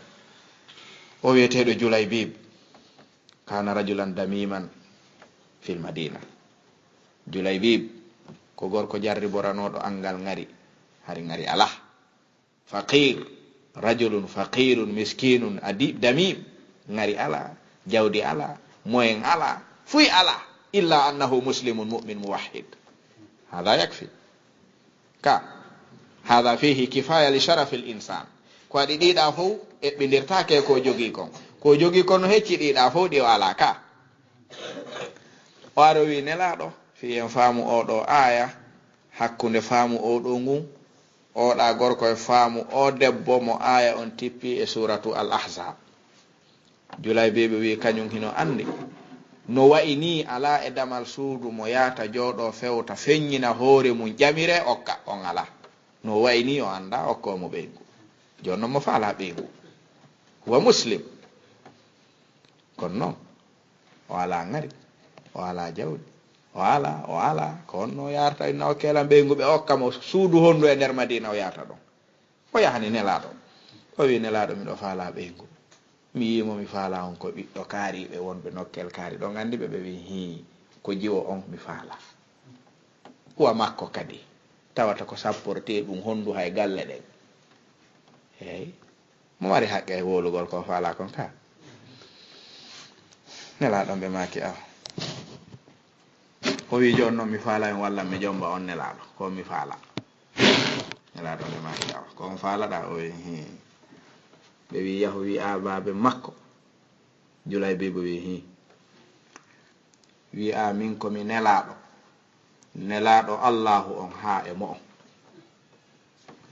o wiyeteɗo Julaybib kana rajulan damiman fil madina. Julaybib ko gorko jarriboranoɗo angal ngari hari ngari ala faqir rajulun faqirun miskinun adi damim ngari ala jawdi ala moyen ala fuy ala illa annahu muslimun mu'min muwahhid hada yakfi ka hada fihi kifaya li sharaf al insan ko adi ɗiɗa fof eɓɓidirtake ko jogi kon no hecci ɗiɗa fof ɗi ala ka o ara wi nelaɗo fiyen faamu oɗo aya hakkunde faamu oɗo ngun oɗa gorko e faamu o debbo mo aya on tippi e suratu al ahzab. Julaybiɓe wi kañum hino andi no wayi ni ala e damal suudu mo yata jooɗo fewta feññina hoore mum ƴamire okka on ala no wayi ni o anda okka mo ɓeygu joni noon mo faala ɓeygu wa muslim kono noon o ala ngari o ala jawdi o ala ko honno yarta inna o keelan ɓeygu ɓe okka mo suudu hondu e nder madina o yata ɗon o yahani nelaɗo o wi nelaɗo miɗo faala ɓeygu mi yimo mi faala on ko ɓiɗɗo kaariɓe wonɓe nokkel kaari ɗon andi ɓe wi hi ko jiwo on mi faala huwa makko kadi tawata ko sapporte ɗum hondu hay galle ɗen eyyi mo mari haqqe e wolugol ko faala kon ka nelaɗon ɓe maki aw o wi joni noon mi faala en walla mi jomba on nelaɗo ko mi faala nelaɗo ɓe maki aw ko on faalaɗa o wi hi ɓe wi yahu wi a babe makko Julaybibu wi hi wi a min komi nelaɗo Allahu on ha e mo on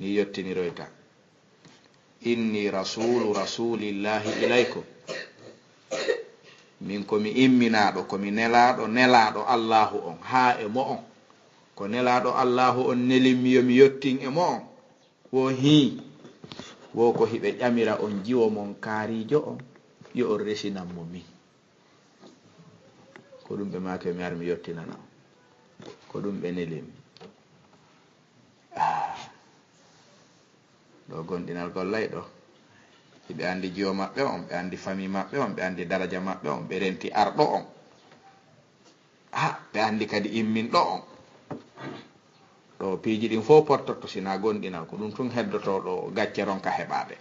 ni yottiniroyta inni rasulillahi ilaykum min komi imminaɗo komi nelaɗo Allahu on ha e mo on ko nelaɗo Allahu on nelimmi yomi yottin e mo on wo hi wo ko hiɓe ƴamira on jiwo mon kaarijo on yo on resinan mo min ko ɗum ɓe make mi ar mi yottinana on ko ɗum ɓe nelimmi ɗo gonɗinal gollay ɗo ɓe andi jiwo maɓɓe on ɓe andi famille maɓɓe on ɓe andi daraja maɓɓe on ɓe renti arɗo on ɓe andi kadi imminɗo on ɗo piiji ɗin fof pottoto sina gonɗinal ko ɗum tun heddoto ɗo gacce ronka heɓade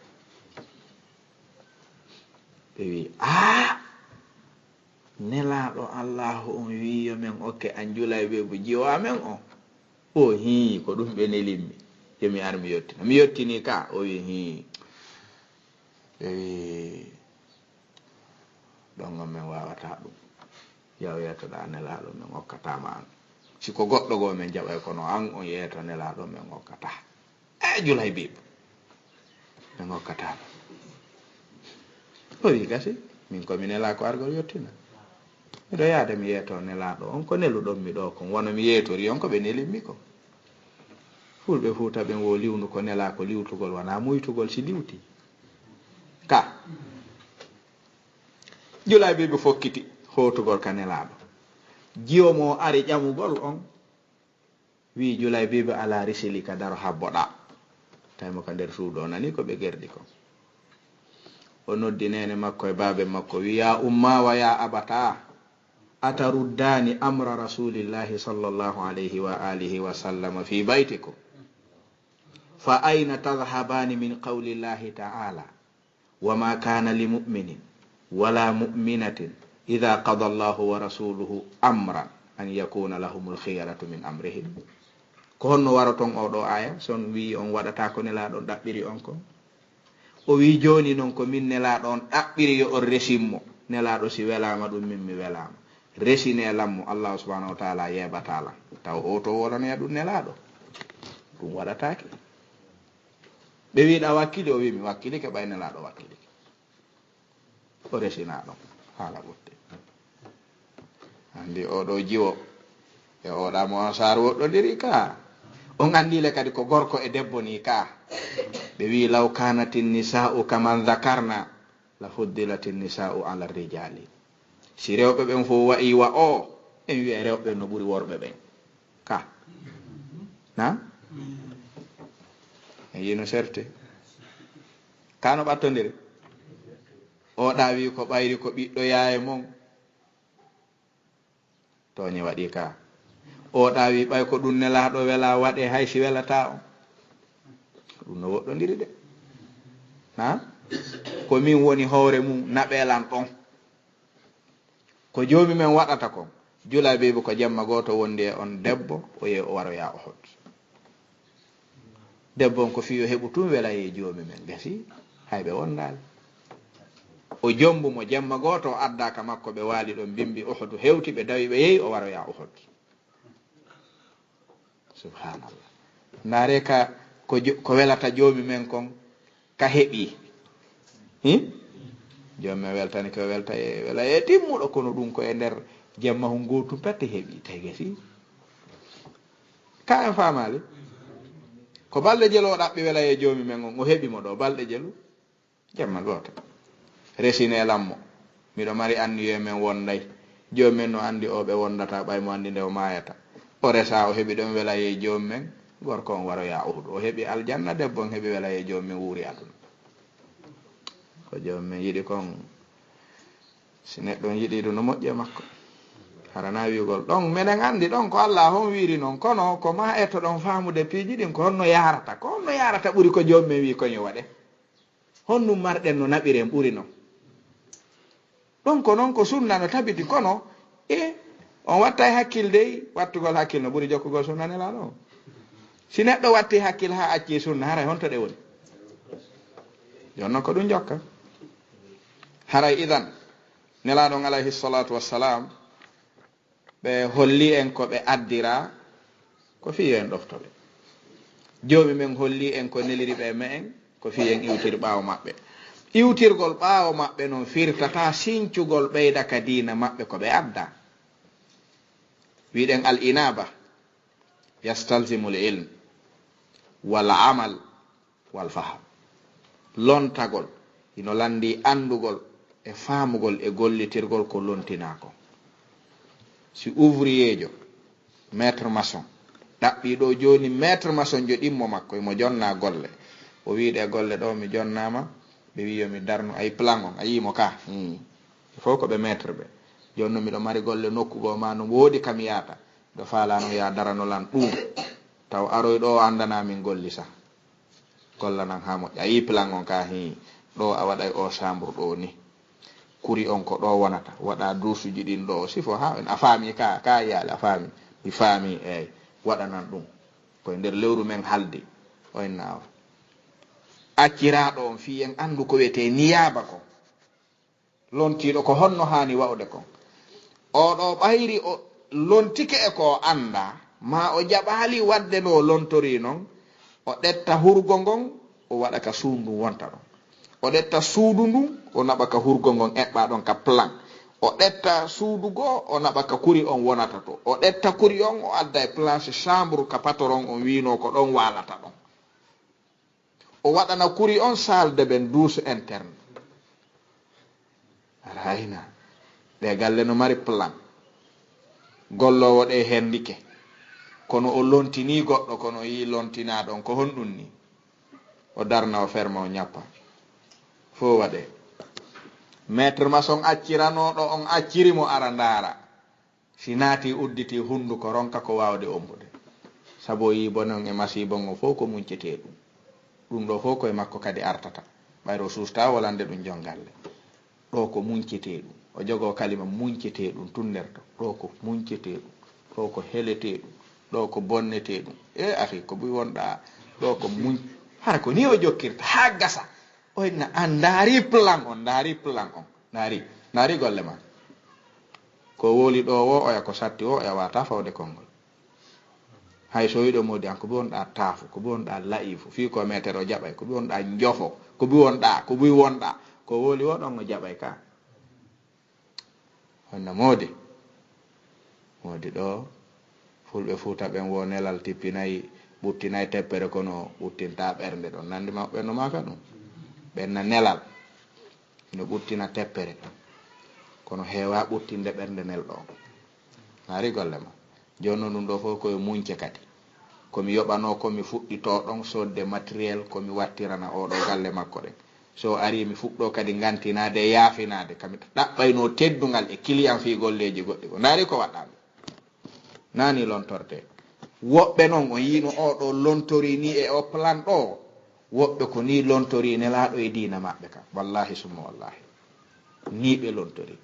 ɓe wi nelaɗo Allahu on wiyo men okke an Julaybibu jiwa men on o hi ko ɗum ɓe nelimmi yomi ar mi yottina mi yottini ka o wi hi ɓe wi ɗon gon men wawata ɗum yaw yetoɗa nelaɗo men okkatama an siko goɗɗo go men jaɓay kono an on yeeto nelaɗo men okkata Julaybibu men okkatama o wi gasi min komi nela ko argol yottina miɗo yaade mi yeeto nelaɗo on ko neluɗon mi ɗo kon wono mi yeetori on ko ɓe nelimmi ko fulɓe fuuta ɓen wo liwnu ko nela ko liwtugol wona muytugol si liwti ka Julaybibu fokkiti hotugol ka nelaɗo jiwo mo ari ƴamugol on wi Julaybibu ala risili ka daro habboɗa tawimo ka nder suudu o nani ko ɓe gerɗi ko o noddi nene makko e babe makko wi ya umma wa ya abata ataruddani amra rasulillahi sallallahu alayhi wa alihi wa sallam fi baytikum fa ayna tadhhabani min qawli llahi ta'ala wa ma kana li mu'minin wala mu'minatin idha qada Allahu wa rasuluhu amran an yakuna lahumul khiyaratu min amrihim ko honno waraton oɗo aya son wi on waɗata ko nelaɗon ɗaɓɓiri on ko o wi joni noon ko min nelaɗo on ɗaɓɓiri yo on resimmo nelaɗo si welama ɗum min mi welama resine lammo Allah subhanahu wa ta'ala yebatala taw o to wolanoya ɗum nelaɗo ɗum waɗatake ɓe wiɗa wakkili o wi mi wakkili ke ɓay nelaɗo wakkili o resina ɗon haala ɓutte andi oɗo jiwo e oɗamo on sar woɗɗodiri ka on andile kadi ko gorko e debbo ni ka ɓe wi law kanatin nisa'u kaman dhakarna la fuddilatin nisa'u ala rijali si rewɓe ɓen fof wayi wa o en wiya rewɓe no ɓuri worɓe ɓen ka na en yino serte kano ɓattodiri o ɗawi ko ɓayri ko ɓiɗɗo yaye mon toñe waɗi ka o ɗawi ɓay ko ɗum nelaɗo wela waɗe haysi welata on ɗum no woɗɗodiri de ha ko min woni hoore mum naɓelan ɗon ko joomi men waɗata kon jula bebi ko jamma goto wondi e on debbo o yehi o waroya o hot debbo on ko fiyo heɓu tum wela ye joomi men gasi hayɓe wondali o jombu mo jamma goto o addaka makko ɓe waali ɗon bimbi Uhud hewti ɓe dawi ɓe yehi o waroya Uhud subhanallah ndaare ka ko welata joomi men kon ka heɓi joomi men weltani ko welta e wela e timmuɗo kono ɗum ko e nder jamma hu gotum pette heeɓi tawi gasi ka en famali ko balɗe jelo o ɗaɓɓi wela e joomi men on o heɓimo ɗo balɗe jelu jamma goto resine lammo miɗo mari anniye men wonday joomi men no andi o ɓe wondata ɓaymo andi nde o mayata o resa o heɓi ɗon wela e joomi men gorko on waroya Uhud o heɓi aljanna debbo on heɓi wela e joomi men wuuri aduna ko joomi men yiɗi kon si neɗɗo yiɗi ɗum no moƴƴe makko harana wiugol ɗon minen andi ɗon ko Allah hon wiiri noon kono ko ma eto ɗon faamude piiji ɗin ko honno yarata ɓuri ko joomi men wi koño waɗe honnum marɗen no naɓiren ɓuri noon ɗon ko noon ko sunna no tabiti kono on watta e hakkille dey wattugol hakkille no ɓuri jokkugol sunna nelaɗo si neɗɗo watti hakkille ha acci sunna haray honto ɗe woni jonnon ko ɗum jokka haray idan nelaɗon alayhi salatu wassalam ɓe holli en ko ɓe addira ko fiyo en ɗoftoɓe joomi men holli en ko neliri ɓe me en ko fiyo en iwtir ɓaawo maɓɓe iwtirgol ɓaawo maɓɓe noon firtata sincugol ɓeyda ka diina maɓɓe ko ɓe adda wiɗen al inaba yastalzimu l ilm wal amal wal faham lontagol ino landi andugol e faamugol e gollitirgol ko lontinako si ouvrier jo maître maçon ɗaɓɓiɗo joni maître maçon jo ɗimmo makko imo jonna golle o wiide golle ɗo mi jonnama ɓe wiyomi darnu ay plan on a yimo ka fof ko ɓe maître ɓe jonno miɗo mari golle nokkugo ma no woodi kam yata ɗo falano ya daranolan ɗum taw aroy ɗo andanamin golli sa gollanan ha moƴƴa ayi plan on ka ɗo a waɗay o chambre ɗo ni kuri on ko ɗo wonata waɗa duusuji ɗin ɗo sifo ha a faami ka yaali a faami mi faami eyyi waɗanan ɗum koye nder lewru men haldi o en nawa acciraɗo on fi en andu ko wiyete niyaba ko lontiɗo ko honno hani wawde kon oɗo ɓayri o lontike e ko anda ma o jaɓali wadde no lontori noon o ɗetta hurgo ngon o waɗa ka suudu wonta ɗon o ɗetta suudu ndun o naɓa ka hurgo ngon eɓɓa ɗon ka plan o ɗetta suudu goo o naɓa ka kuri on wonata to o ɗetta kuri on o adda e place chambre ka patron on wino ko ɗon walata ɗon o waɗana kuri on salle de bain douce interne arayna ɗe galle no mari plan gollowo ɗe hendike kono o lontini goɗɗo kono yi lontina ɗon ko honɗum ni o darna o ferma o ñappa fo waɗe maître maçon acciranoɗo on accirimo ara ndaara si naati udditi hunduko ronka ko wawde ombude sabo yi bonon e masibon o fof ko muncete ɗum ɗo fof koye makko kadi artata ɓayro susta walande ɗum jongalle ɗo ko muncete ɗum o jogo kalima muncete ɗum tunnerto ɗo ko muncete ɗum ɗo ko helete ɗum ɗo ko bonnete ɗum e ahi ko buy wonɗa ɗo ko muñ hara ko ni o jokkirta ha gasa oyna an daari plan on daari golle ma ko woli ɗo wo oya ko satti o oya wata fawde konngol hay so yiɗo modi an ko wonɗa taafu ko wonɗa layifu fi ko métere o jaɓay ko wonɗa jofo ko buy wonɗa ko woli o ɗon o jaɓay ka honna modi ɗo fulɓe fuuta ɓen wo nelal tippinayi ɓuttinayi teppere kono ɓuttinta ɓernde ɗon nandi maɓɓe no maka ɗum ɓenna nelal no ɓuttina teppere kono heewa ɓuttinde ɓernde nelɗo on naari golle ma jonno ɗum ɗo fof koye muñce kadi komi yoɓano komi fuɗɗito ɗon sodde matériel komi wattirana oɗo galle makko ɗen so ari mi fuɗɗo kadi gantinade yaafinade kami ɗaɓɓayno teddugal e client fi golleji goɗɗi ko naari ko waɗami nani lontorde woɓɓe noon o yino oɗo lontori ni e o plan ɗo woɓɓe ko ni lontori nelaɗo e dina maɓɓe kam wallahi summa wallahi ni ɓe lontori.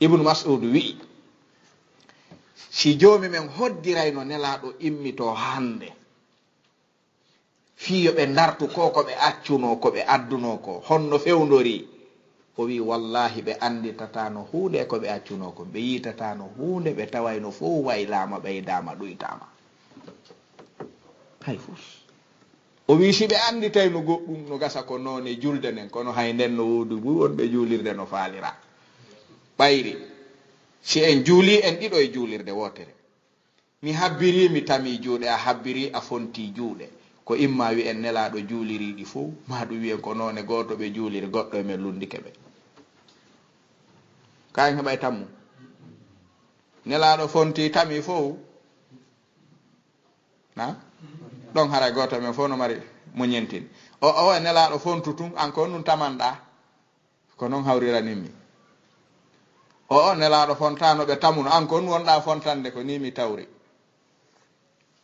Ibnu Mas'ud wi'i si joomi men hoddirayno nelaɗo immito hande fiyo ɓe dartu ko koɓe accuno koɓe adduno ko honno fewdori o wi wallahi ɓe anditatano hunde ko ɓe accuno ko ɓe yitatano hunde ɓe tawayno fof waylama ɓeydama ɗoytama hay fus. O wi si ɓe anditayno goɗɗum no gasa ko noon e julde nden kono hay nden no woodi bu wonɓe juulirde no faalira ɓayri si en juuli en ɗiɗo e juulirde wotere mi habbiri mi tami juuɗe a habbiri a fonti juuɗe ko imma wi en nelaɗo juuliriɗi fof ma ɗum wiyen ko noone goto ɓe juuliri goɗɗo e men lundike ɓe kayen heɓay tammu nelaɗo fonti tami fof na ɗon haray goto men fof no mari muñentin o e nelaɗo fontu tun an ko nun tamanɗa ko noon hawriraninmi o nelaɗo fontano ɓe tamuno an ko nun wonɗa fontande ko ni mi tawri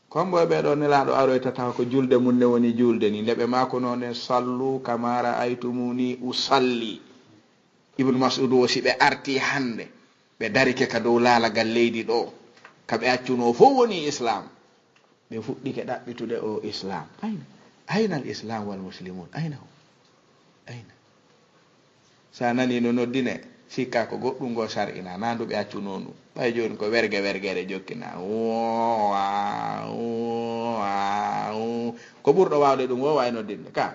kombo ɓeɗo nelaɗo aroytata ko julde mum ne woni julde ni ndeɓe mako noon sallu kamara aytumuni usalli. Ibnu Mas'ud o si ɓe arti hande ɓe darike ka dow laalagal leydi ɗo kaɓe accuno fof woni islam ɓe fuɗɗike ɗaɓɓitude o islam ayna al islam wal muslimun ayna sa nani no noddine sikka ko goɗɗum go sar'ina nanduɓe accuno ɗum ɓay joni ko wergere jokkina ko ɓurɗo wawde ɗum wo way noddinde ka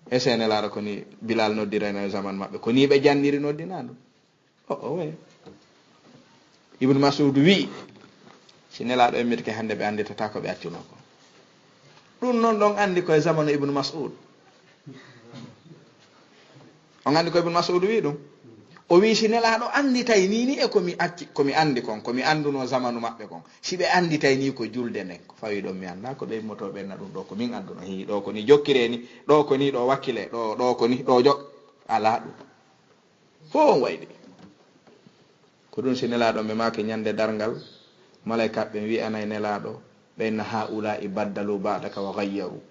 e senelaɗo koni Bilal noddirano e zaman maɓɓe ko ni ɓe janniri noddina ɗum way. Ibnu Mas'ud wi si nelaɗo emmitike hande ɓe anditata ko ɓe accuno ko ɗum noon ɗon andi koye zamanu Ibnu Mas'ud on andi ko Ibnu Mas'ud wi ɗum o wi si nelaɗo anditay ni e komi andi kon komi anduno zamanu maɓɓe kon si ɓe anditay ni ko julde nden ko fawi ɗon mi anda ko ɓe immoto ɓenna ɗum ɗo ko min anduno hi ɗo koni jokkireni ɗo koni ɗo wakkile ɗo koni ɗo jok ala ɗum fo on wayde ko ɗum si nelaɗo ɓe maki ñande dargal malaika ɓe wi'anay nelaɗo ɓenna ha ula i baddalu baɗaka wa gayyaru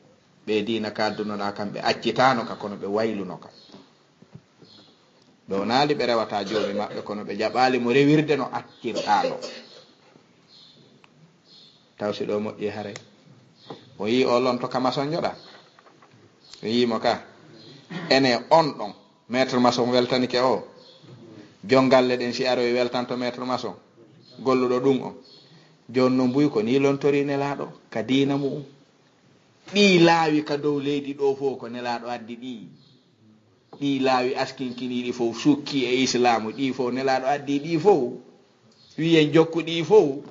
ɓe dina kaddunoɗa kam ɓe accitano ka kono ɓe wayluno ka ɗo naali ɓe rewata joomi maɓɓe kono ɓe jaɓali mo rewirde no accirɗano taw si ɗo moƴƴi haray o yi o lonto ka maçon joɗa o yimo ka ene on ɗon maître maçon weltanike o jongalle ɗen si aroy weltanto maître maçon golluɗo ɗum on joni no mbuy ko ni lontori nelaɗo ka dina mum ɗi laawi ka dow leydi ɗo fof ko nelaɗo addi ɗi laawi askinkiniɗi fof sukki e islamu ɗi fof nelaɗo addi ɗi fof wiyen jokku ɗi fof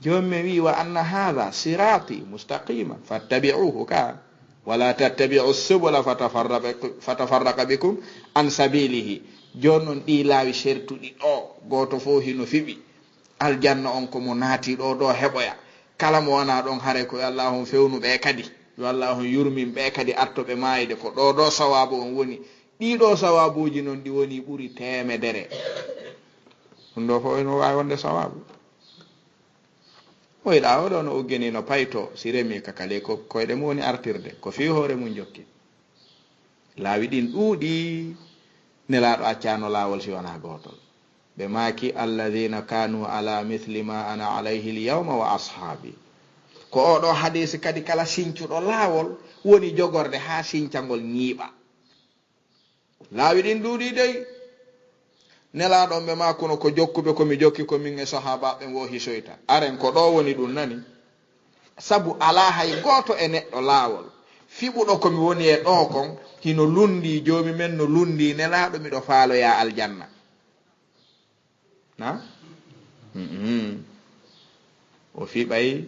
joni mi wi wa anna hadha sirati mustaqima fattabi'uhu ka wala tattabi'u subula fatafarraqa bikum an sabilihi joni noon ɗi laawi sertuɗi ɗo goto fof hino fiɓi aljanna on komo naati ɗo heɓoya kala mo wona ɗon haare ko yo Allah on fewnu ɓe kadi yo Allah on yurmin ɓe kadi artoɓe maayde ko ɗo sawabu on woni ɗiɗo sawabuji noon ɗi woni ɓuri temedere ɗum ɗo fof eno wawi wonde sawabu oyiɗa oɗo no uggeni no payto si remi kakale ko koyɗe mum woni artirde ko fi hoore mum jokki laawi ɗin ɗuuɗi nelaɗo accano lawol si wona gotol ɓe maki alladhina kanu ala mithli ma ana alayhi lyawma wa ashabi ko oɗo hadisi kadi kala sincuɗo laawol woni jogorde ha sincangol ñiiɓa laawi ɗin ɗuuɗi dey nelaɗon ɓe makuno ko jokkuɓe komi jokki komin e sahabaɓe wo hisoyta aren ko ɗo woni ɗum nani sabu ala hay goto e neɗɗo laawol fiɓuɗo komi woni e ɗo kon hino lundi joomi men no lundi nelaɗo miɗo faaloya aljanna na o fiɓay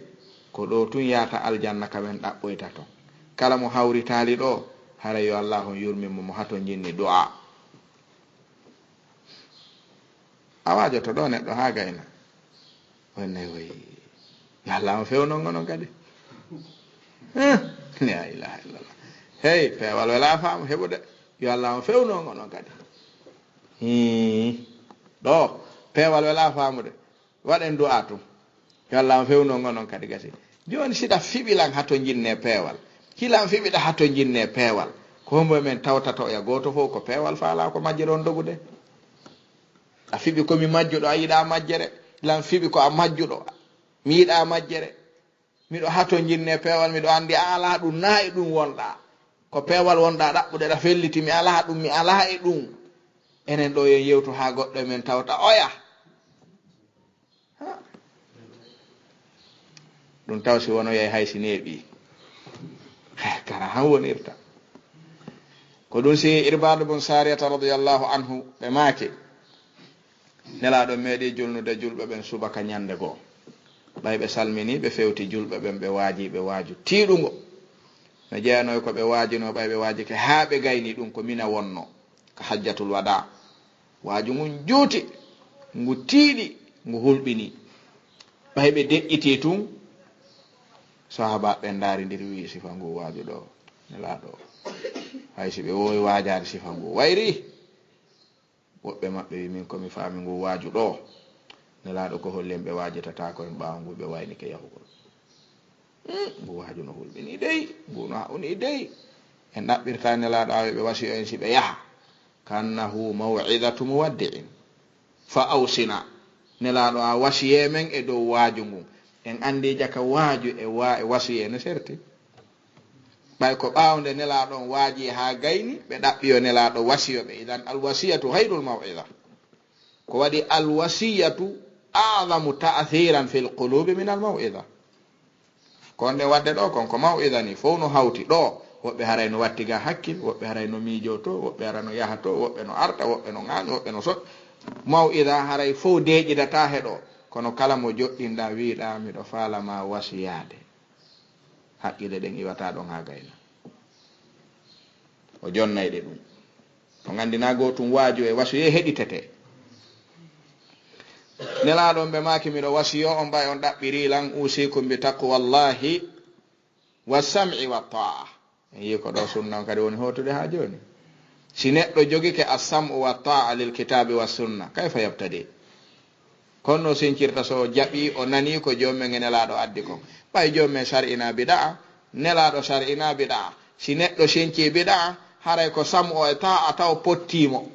ko ɗo tun yata aljanna kamen ɗaɓɓoyta ton kala mo hawritali ɗo hara yo Allah on yurmimo mo hato jinni du'a awajo to ɗo neɗɗo ha gayna wonne woy yo Allah on fewnon gonon kadi la ilaha illallah hey pewal wala faamu heɓude yo Allah on fewnon gonon kadi ɗo pewal wala faamude waɗen du'a tum yo Allah fewno ngonon kadi gasi joni siɗa fiɓilan hato jinne peewal hilan fiɓiɗa hato jinne peewal ko mbo men tawtato ya goto fof ko peewal faala ko majjere on dogude a fiɓi komi majjuɗo a yiɗa majjere hilan fiɓi ko a majjuɗo mi yiɗa majjere miɗo hato jinne peewal miɗo andi a ala ɗum na e ɗum wonɗa ko peewal wonɗa ɗaɓɓuɗe ɗa felliti mi ala ɗum mi ala e ɗum enen ɗo yen yewtu ha goɗɗo men tawta oya ɗum taw si wono yey hay si neeɓi kara han wonirta ko ɗum si irbadu bun sariyata radiallahu anhu ɓe maake nelaɗo meeɗi julnude julɓe ɓen subaka ñande goo ɓay ɓe salmini ɓe fewti julɓe ɓen ɓe waaji ɓe waaju tiiɗugo no jeeyanoy ko ɓe waajino ɓay ɓe waaji ke haa ɓe gayni ɗum ko mina wonno ko hajjatul wada waaju ngun juuti ngu tiiɗi ngu hulɓini ɓay ɓe deƴƴiti tun sahaba ɓe ndaarindiri wi sifa ngu waaju ɗo nelaɗo hay si ɓe wowi waajade sifa ngu wayri woɓɓe maɓɓe wi min komi faami ngu waaju ɗo nelaɗo ko hollen ɓe waajitata koye ɓaawa ngu ɓe wayni ke yahugol ngu waaju no hulɓini dey ngu no hawni dey en ɗaɓɓirta nelaɗo awe ɓe wasi o en si ɓe yaha kannahu maw'idatu muwaddi'in fa awsina nelaɗo a wasiye men e dow waaju ngun en andi jaka waaju e wasiye no serti ɓay ko ɓawnde nelaɗon waaji ha gayni ɓe ɗaɓɓiyo nelaɗo wasiyo ɓe idan alwasiyatu hayrul maw'ida ko waɗi alwasiyatu a'zamu ta'thiran fil qulubi min almaw'ida konde wadde ɗo kon ko maw'ida ni fof no hawti ɗo woɓɓe haray no wattiga hakkil woɓɓe haray no miijo to woɓɓe hara no yaha to woɓɓe no arta woɓɓe no ŋaani woɓɓe no sot maw'ida haray fof deeƴidata heɗo kono kala mo joɗɗinɗa wiiɗa miɗo faalama wasiyade haqqille ɗen iwata ɗon ha gayna o jonnayɗe ɗum o gandina gotum waaju e wasiye heɗitete nelaɗon ɓe maki miɗo wasiyo on mbay on ɗaɓɓiri lan usikum bi taqwallahi wa sam'i wa ta'a en yi ko ɗo sunna on kadi woni hotude ha joni si neɗɗo jogike as-sam'u wa ta'a lil kitabi wa sunna kayfa yabtadi konno sincirta so jaɓi o nani ko jomumen e nelaɗo addi kon ɓay jomumen sar'ina bida'a nelaɗo sar'ina bida'a si neɗɗo sinci bida'a haray ko sam'u o e ta'a taw pottimo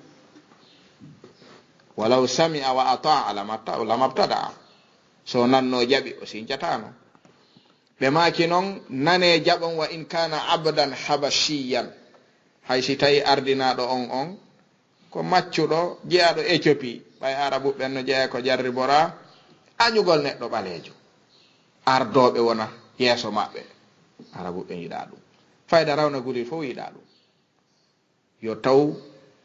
walaw sami'a wa ata'a lamabtada'a so nanno jaɓi o sincatano ɓe maki noon nane jaɓon wa in kana abdan habashiyan hay si tawi ardinaɗo on ko maccuɗo jeeyaɗo Éthiopie ɓay arabu ɓen no jeeya ko jarri bora añugol neɗɗo ɓaleejo ardoɓe wona yeeso maɓɓe arabu ɓen yiɗa ɗum fayda rawna guri fof yiɗa ɗum yo taw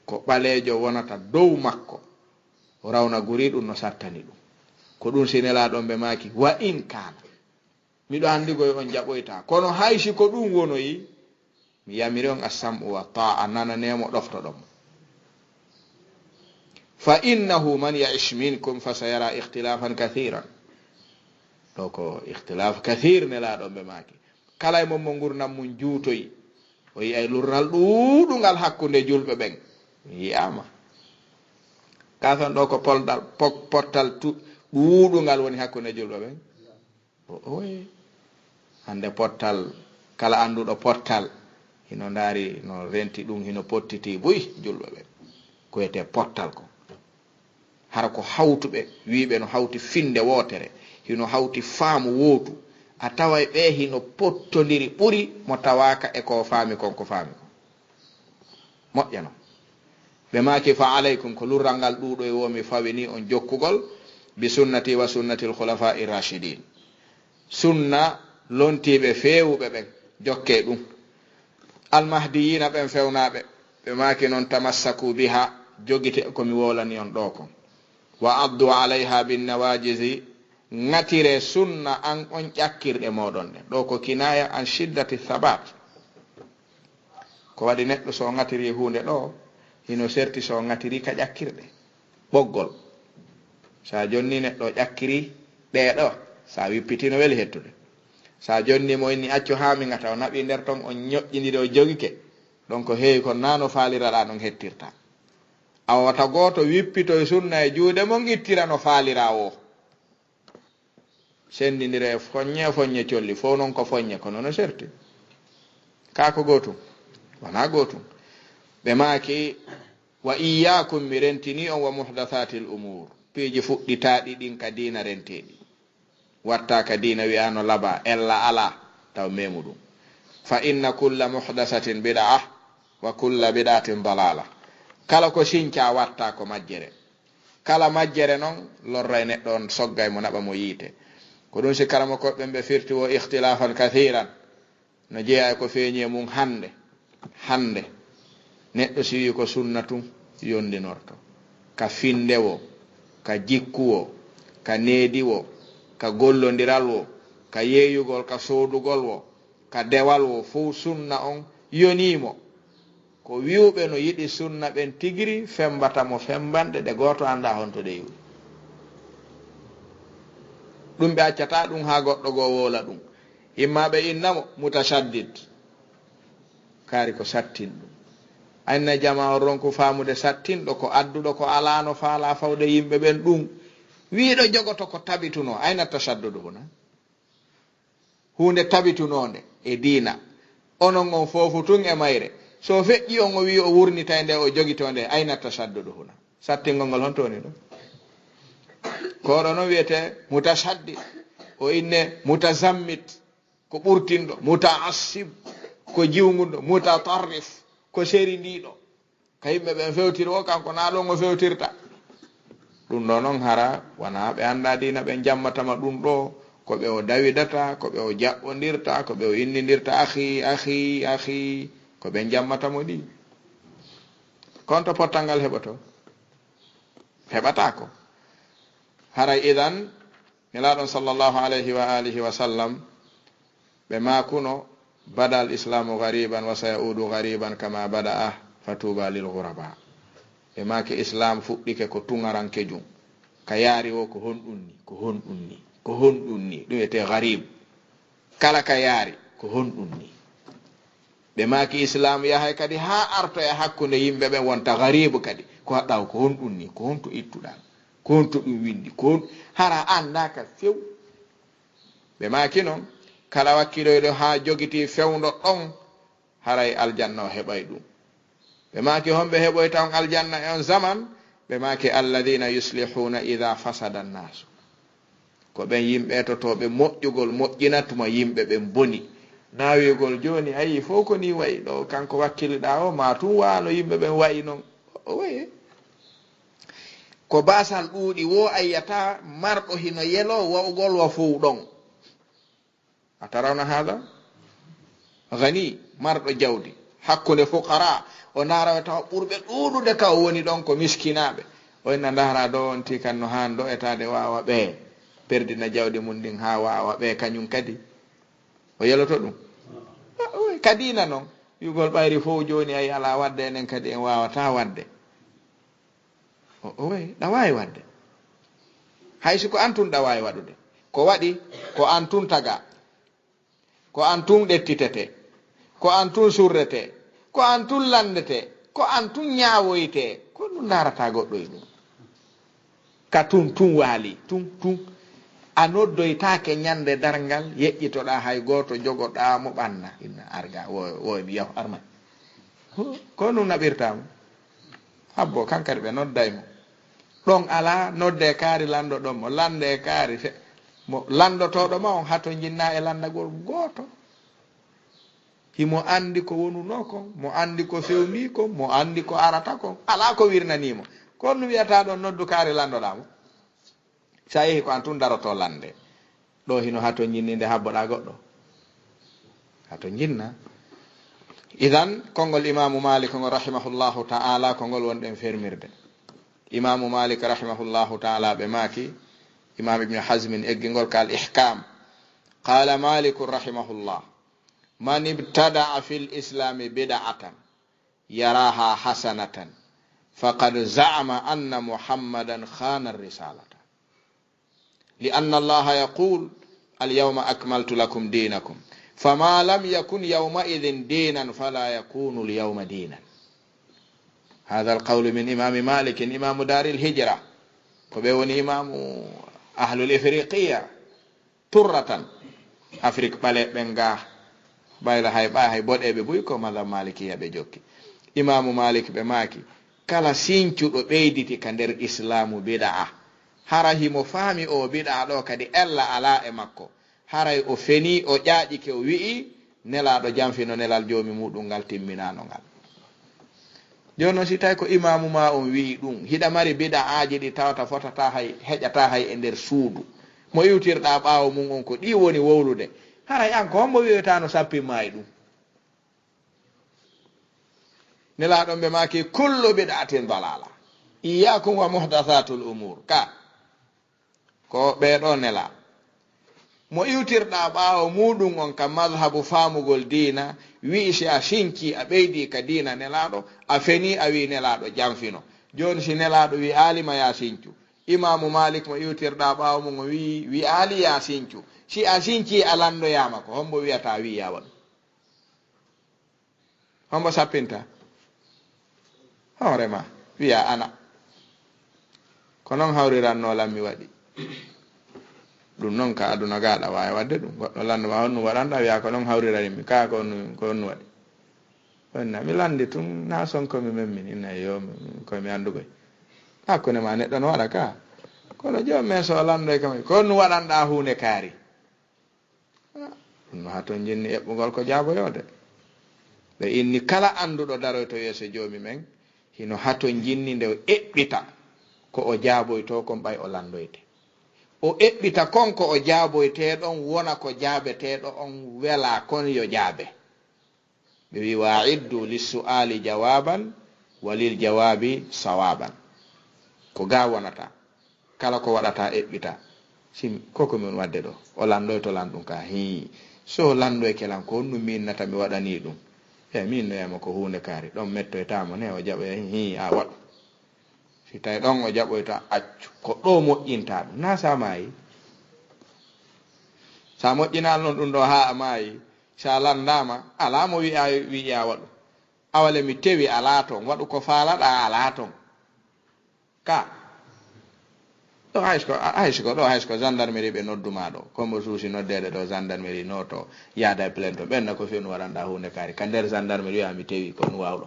ko ɓaleejo wonata dow makko rawna guri ɗum no sattani ɗum ko ɗum sinelaɗon ɓe maki wa in kana miɗo andigoy on jaɓoyta kono haysi ko ɗum wonoyi mi yamiri on as-sam'u wa ta'a nananemo ɗoftoɗomo fa innahu man ya'ish minkum fa sayara ikhtilafan kathiran ɗo ko ikhtilaf kathir nelaɗon ɓe maki kala e mon mo gurnam mum juutoyi o yiyay lurnal ɗuɗugal hakkude julɓe ɓen yiyama kasan ɗo ko pottal ɗuɗugal woni hakkude julɓe ɓen oye hande pottal kala anduɗo pottal hino daari no renti ɗum hino pottiti buy julɓe ɓen ko wiyete pottal ko hara ko hawtuɓe wiɓe no hawti finde wotere hino hawti faamu wootu a taway ɓe hino pottodiri ɓuri mo tawaka e ko faami kon ko faami kon moƴƴano ɓe maki fa alaykum ko lurral ngal ɗuɗo e womi fawini on jokkugol bi sunnati wa sunnati al-khulafa'i rashidin sunna lontiɓe fewuɓe ɓen jokke ɗum almahdiyina ɓen fewnaɓe ɓe maki noon tamassaku biha jogite komi wolani on ɗo kon wa addu alayha bin nawajizi ŋatire sunna an on ƴakkirɗe moɗon ɗe ɗo ko kinaya an shiddati thabat ko waɗi neɗɗo so ŋatiri hunde ɗo hino serti so ŋatiri ka ƴakkirɗe ɓoggol sa jonni neɗɗo ƴakkiri ɗeɗo sa wippitino weli hettude sa jonni mo inni accu ha mi ŋata o naɓi nder ton on ñoƴƴiniri o jogike donc heewi ko nano faaliraɗa ɗon hettirta a wata goto wippito e sunna e juuɗe mon ittira no faalira o sendindire foññe colli fo non ko foññe ko noon serti ka ko gotum wona gotum ɓe maaki wa iyakum mi rentini on wa muhdathati l umur piiji fuɗɗitaɗi ɗin ka dina renteɗi watta ka dina wiyano laba ella ala taw memu ɗum fa inna kulla muhdathatin bid'a wa kulla bid'atin dalala kala ko sinca watta ko majjere kala majjere noon lorray neɗɗo on soggay mo naɓa mo yiite ko ɗum si karama koɓɓe ɓe firti wo ihtilafan kathiran no jeeya ko feeñi mum hande neɗɗo si wi ko sunna tum yondinorto ka finde wo ka jikku wo ka needi wo ka gollodiral wo ka yeeyugol ka soodugol wo ka dewal wo fo sunna on yonimo ko wiwɓe no yiɗi sunna ɓen tigiri fembata mo fembande ɗe goto anda honto ɗe yiwi ɗum ɓe accata ɗum ha goɗɗo goo wola ɗum immaɓe innamo mutashaddid kaari ko sattin ɗum anna jama on ronku famude sattinɗo ko adduɗo ko alano faala fawde yimɓe ɓen ɗum wiiɗo jogoto ko tabituno ayna tashaddudu huna hunde tabitunode e diina onon on foofu tun e mayre so feƴƴi on o wi o wurnita nde o jogitode ayna tashaddudu huna sattingol ngol hontoni ɗum koɗo noon wiyete mutashaddid o inne mutazammit ko ɓurtinɗo mutaassib ko jiwguɗo mutatarrif ko seri ndiɗo ka yimɓe ɓen fewtiri o kanko na ɗon o fewtirta ɗum ɗo noon hara wona ɓe anda dina ɓe jammatama ɗum ɗo ko ɓe o dawidata ko ɓe o jaɓɓodirta ko ɓe o innidirta ahi ko ɓe jammatamo ɗi konto pottal ngal heɓoto heɓatako haray idan nelaɗon sallllahu alayhi wa alihi wa sallam ɓe makuno bada al islamu gariban wa sayaudu gariban kama bada a fatuba lil ghuraba ɓe maki islam fuɗɗike ko tugaranke jum ka yaari o ko honɗum ni ɗum wiyete garib kala ka yaari ko honɗum ni ɓe maki islam yahay kadi ha arto e hakkude yimɓe ɓe wonta garibu kadi ko haɗɗa ko honɗum ni ko honto ittuɗa ko honto ɗum windi ko hara andaka few ɓe maki noon kala wakkiloyɗo ha jogiti fewdo ɗon haray aljanna o heɓay ɗum ɓe maki homɓe heɓoyta on aljanna e on zaman ɓe maki alladina yuslihuna ida fasada annasu ko ɓen yimɓe totoɓe moƴƴugol moƴƴinatuma yimɓe ɓen boni nawigol joni ayi fof ko ni wayi ɗo kanko wakkiliɗa o ma tum wano yimɓe ɓen wayi noon o wayi ko basal ɗuuɗi wo ayyata marɗo hino yelo wawgol wa fof ɗon a tarawna haala gani marɗo jawdi hakkude fuqara o narawe tawa ɓurɓe ɗuuɗude ka o woni ɗon ko miskinaɓe o inna dara do on ti kanno han do etade wawa ɓe perdina jawdi mum ndin ha wawa ɓe kañum kadi o yeloto ɗum kadina noon yugol ɓayri fof joni ayi ala wadde enen kadi en wawata wadde o way ɗawawi wadde haysi ko antun ɗawawi waɗude ko waɗi ko antun taga ko antun ɗettitete ko antun surrete ko antun landete ko antun ñawoyte ko ɗum darata goɗɗo e ɗum ka tun waali tun a noddoytake ñande dargal yeƴƴitoɗa hay goto jogoɗa mo ɓanna inna arga womi yaw arma ko ɗum naɓirtamo habbo kankadi ɓe noddaymo ɗon ala nodde kaari lando ɗon mo lande kaari mo landotoɗo ma on hato jinna e landagol goto himo andi ko wonuno kon mo andi ko fewni kon mo andi ko arata kon ala ko wirnanimo ko ɗum wiyata ɗon noddu kaari landoɗamo sa yehi ko an tun daroto lande ɗo hino hato jinninde habboɗa goɗɗo hato jinna idan konngol imamu malik ngo rahimahullahu ta'ala konngol wonɗen fermirde imamu malik rahimahullahu ta'ala ɓe maki imam ibn hazmin eggingol ka al ihkam qala malik rahimahullah man ibtada'a fil islami bid'atan yaraha hasanatan faqad za'ama anna muhammadan khana ar-risalata li'anna allaha yaqul al-yawma akmaltu lakum dinakum fama lam yakun yawma idhin dinan fala yakunu al-yawma dinan. هذا القول من إمام مالك إمام دار الهجرة وبيوني إمام أهل الإفريقية turratan afrique ɓale ɓen ga ɓayla hay ɓa hay boɗeɓe buy ko madhab malikiya ɓe jokki imamu malik ɓe maaki kala sincuɗo ɓeyditi ka nder islamu biɗa'a hara himo faami o biɗa ɗo kadi ella ala e makko haray o feni o ƴaaƴike o wi'i nelaɗo jamfino nelal joomi muɗum ngal timminano ngal joni noon si tawi ko imamu ma on wi'i ɗum hiɗa mari biɗa aji ɗi tawata fotata hay heƴata hay e nder suudu mo iwtirɗa ɓaawo mum on ko ɗi woni wowlude haray an ko hombo wiwetano sappinma e ɗum nelaɗon ɓe maki kullu bid'atin dalala iyakum wa muhdathatul umur ka ko ɓeɗo nela mo iwtirɗa ɓaawo muɗum on kam madhabu famugol diina wi si a sinki a ɓeydi ka diina nelaɗo a feni a wi nelaɗo jamfino joni si nelaɗo wi alima ya sincu imamu malik mo iwtirɗa ɓaawo mum o wi ali ya sincu si a sinki a landoyama ko hombo wiyata wi yawa ɗum hombo sappinta hoorema wiya ana ko noon hawriranno lammi waɗi ɗum noon ka aduna gaɗa wawi wadde ɗum goɗɗo landuma honnu waɗanɗa wiya ko noon hawriranimi ka ko honnu waɗi onna mi landi tun na sonkomi memmin inna yo komi andugoy hakkunde ma neɗɗo no waɗa ka kono joni men so landoy kam ko honnu waɗanɗa hunde kaari ɗum no ha toon jinni eɓɓugol ko jaaboyode ɓe inni kala anduɗo daroy to yeeso joomi men hino hato jinni nde o eɓɓita ko o jaaboyto kon ɓay o landoyte o eɓɓita konko o jaaboyteɗon wona ko jaabeteɗo on wela kon yo jaabe ɓe wi wa iddu lissu'ali jawaban walil jawabi sawaban ko ga wonata kala ko waɗata eɓɓita sim koko min wadde ɗo o landoyto lanɗum ka hi so landoy kelan ko honnu minnata mi waɗani ɗum e min noyama ko hunde kaari ɗon mettoytamo ne o jaɓoy hi a waɗu si tawi ɗon o jaɓoyta accu ko ɗo moƴƴinta ɗum na sa maayi sa moƴƴinal noon ɗum ɗo ha a maayi sa landama ala mo wi'a waɗu awale mi tewi ala ton waɗu ko faalaɗa ala ton ka ɗo haysko ɗo haysko gendarmerie ɓe nodduma ɗo combo suusi noddede ɗo gendarmerie noto yaada e plainte ɓenna ko fewnu waɗanɗa hunde kaari ka nder gendarmerie wiya mi tewi ko nu wawɗo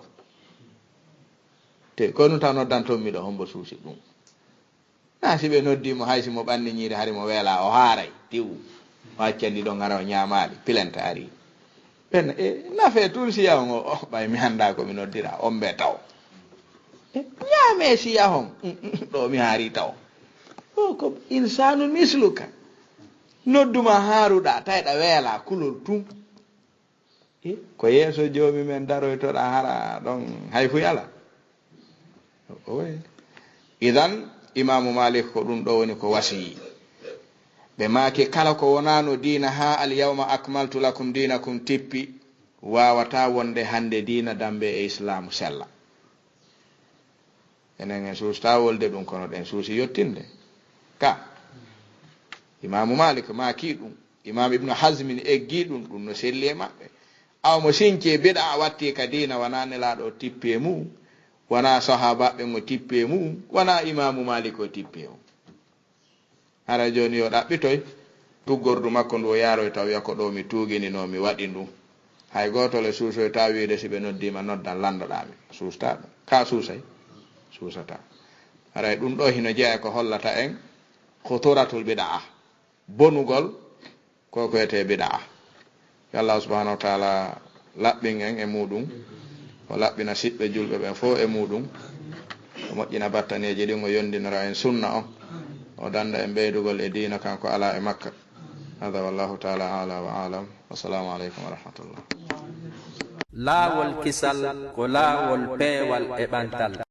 te ko nu taw noddantomi ɗo hombo suusi ɗum na si ɓe noddimo haysi mo ɓanni ñiiri hari mo weela o haaray diw waccandi ɗo gara o ñaamaɗi plainte ari ɓenna nafe tun siyahon o ɓay mi hannda komi noddira on ɓe taw ñaame siyahon ɗo mi haari taw ko insanu misluka nodduma haaruɗa tawɗa weela kulol tun ko yeeso joomi men daroytoɗa hara ɗon hay fu yala idan imamu malik ko ɗum ɗo woni ko wasiyi ɓe maake kala ko wonano diina ha alyawma akmaltu lakum dinakum tippi wawata wonde hande diina dambe e islamu sella enen en suusta wolde ɗum kono ɗen suusi yottinde ka imamu malik maaki ɗum imam ibnu hasmin eggi ɗum ɗum no selli e maɓɓe aw mo sinke biɗa watti ka dina wona nelaɗo tippe mum wona sahabaɓe mo tippe mum wona imamu malik o tippe o hara joni yo ɗaɓɓitoy tuggordu makko ndu o yaroy taw wiya ko ɗo mi tuuginino mi waɗi ɗum hay gotole suusoy taw wiide si ɓe noddima noddan landoɗami suusta ɗum ka suusay suusata haray ɗum ɗo hino jeeya ko hollata en khuturatul bid'a bonugol ko koyete bid'a Allah subhanahu wa ta'ala laɓɓin en e muɗum o laɓɓina siɓɓe julɓe ɓen fof e muɗum o moƴƴina battaneji ɗin o yondinira en sunna on o danda en ɓeydugol e diina kanko ala e makka hada wallahu ta'ala ala wa alam wassalamu aleykum wa rahmatullah laawol kisal ko laawol peewal e ɓantal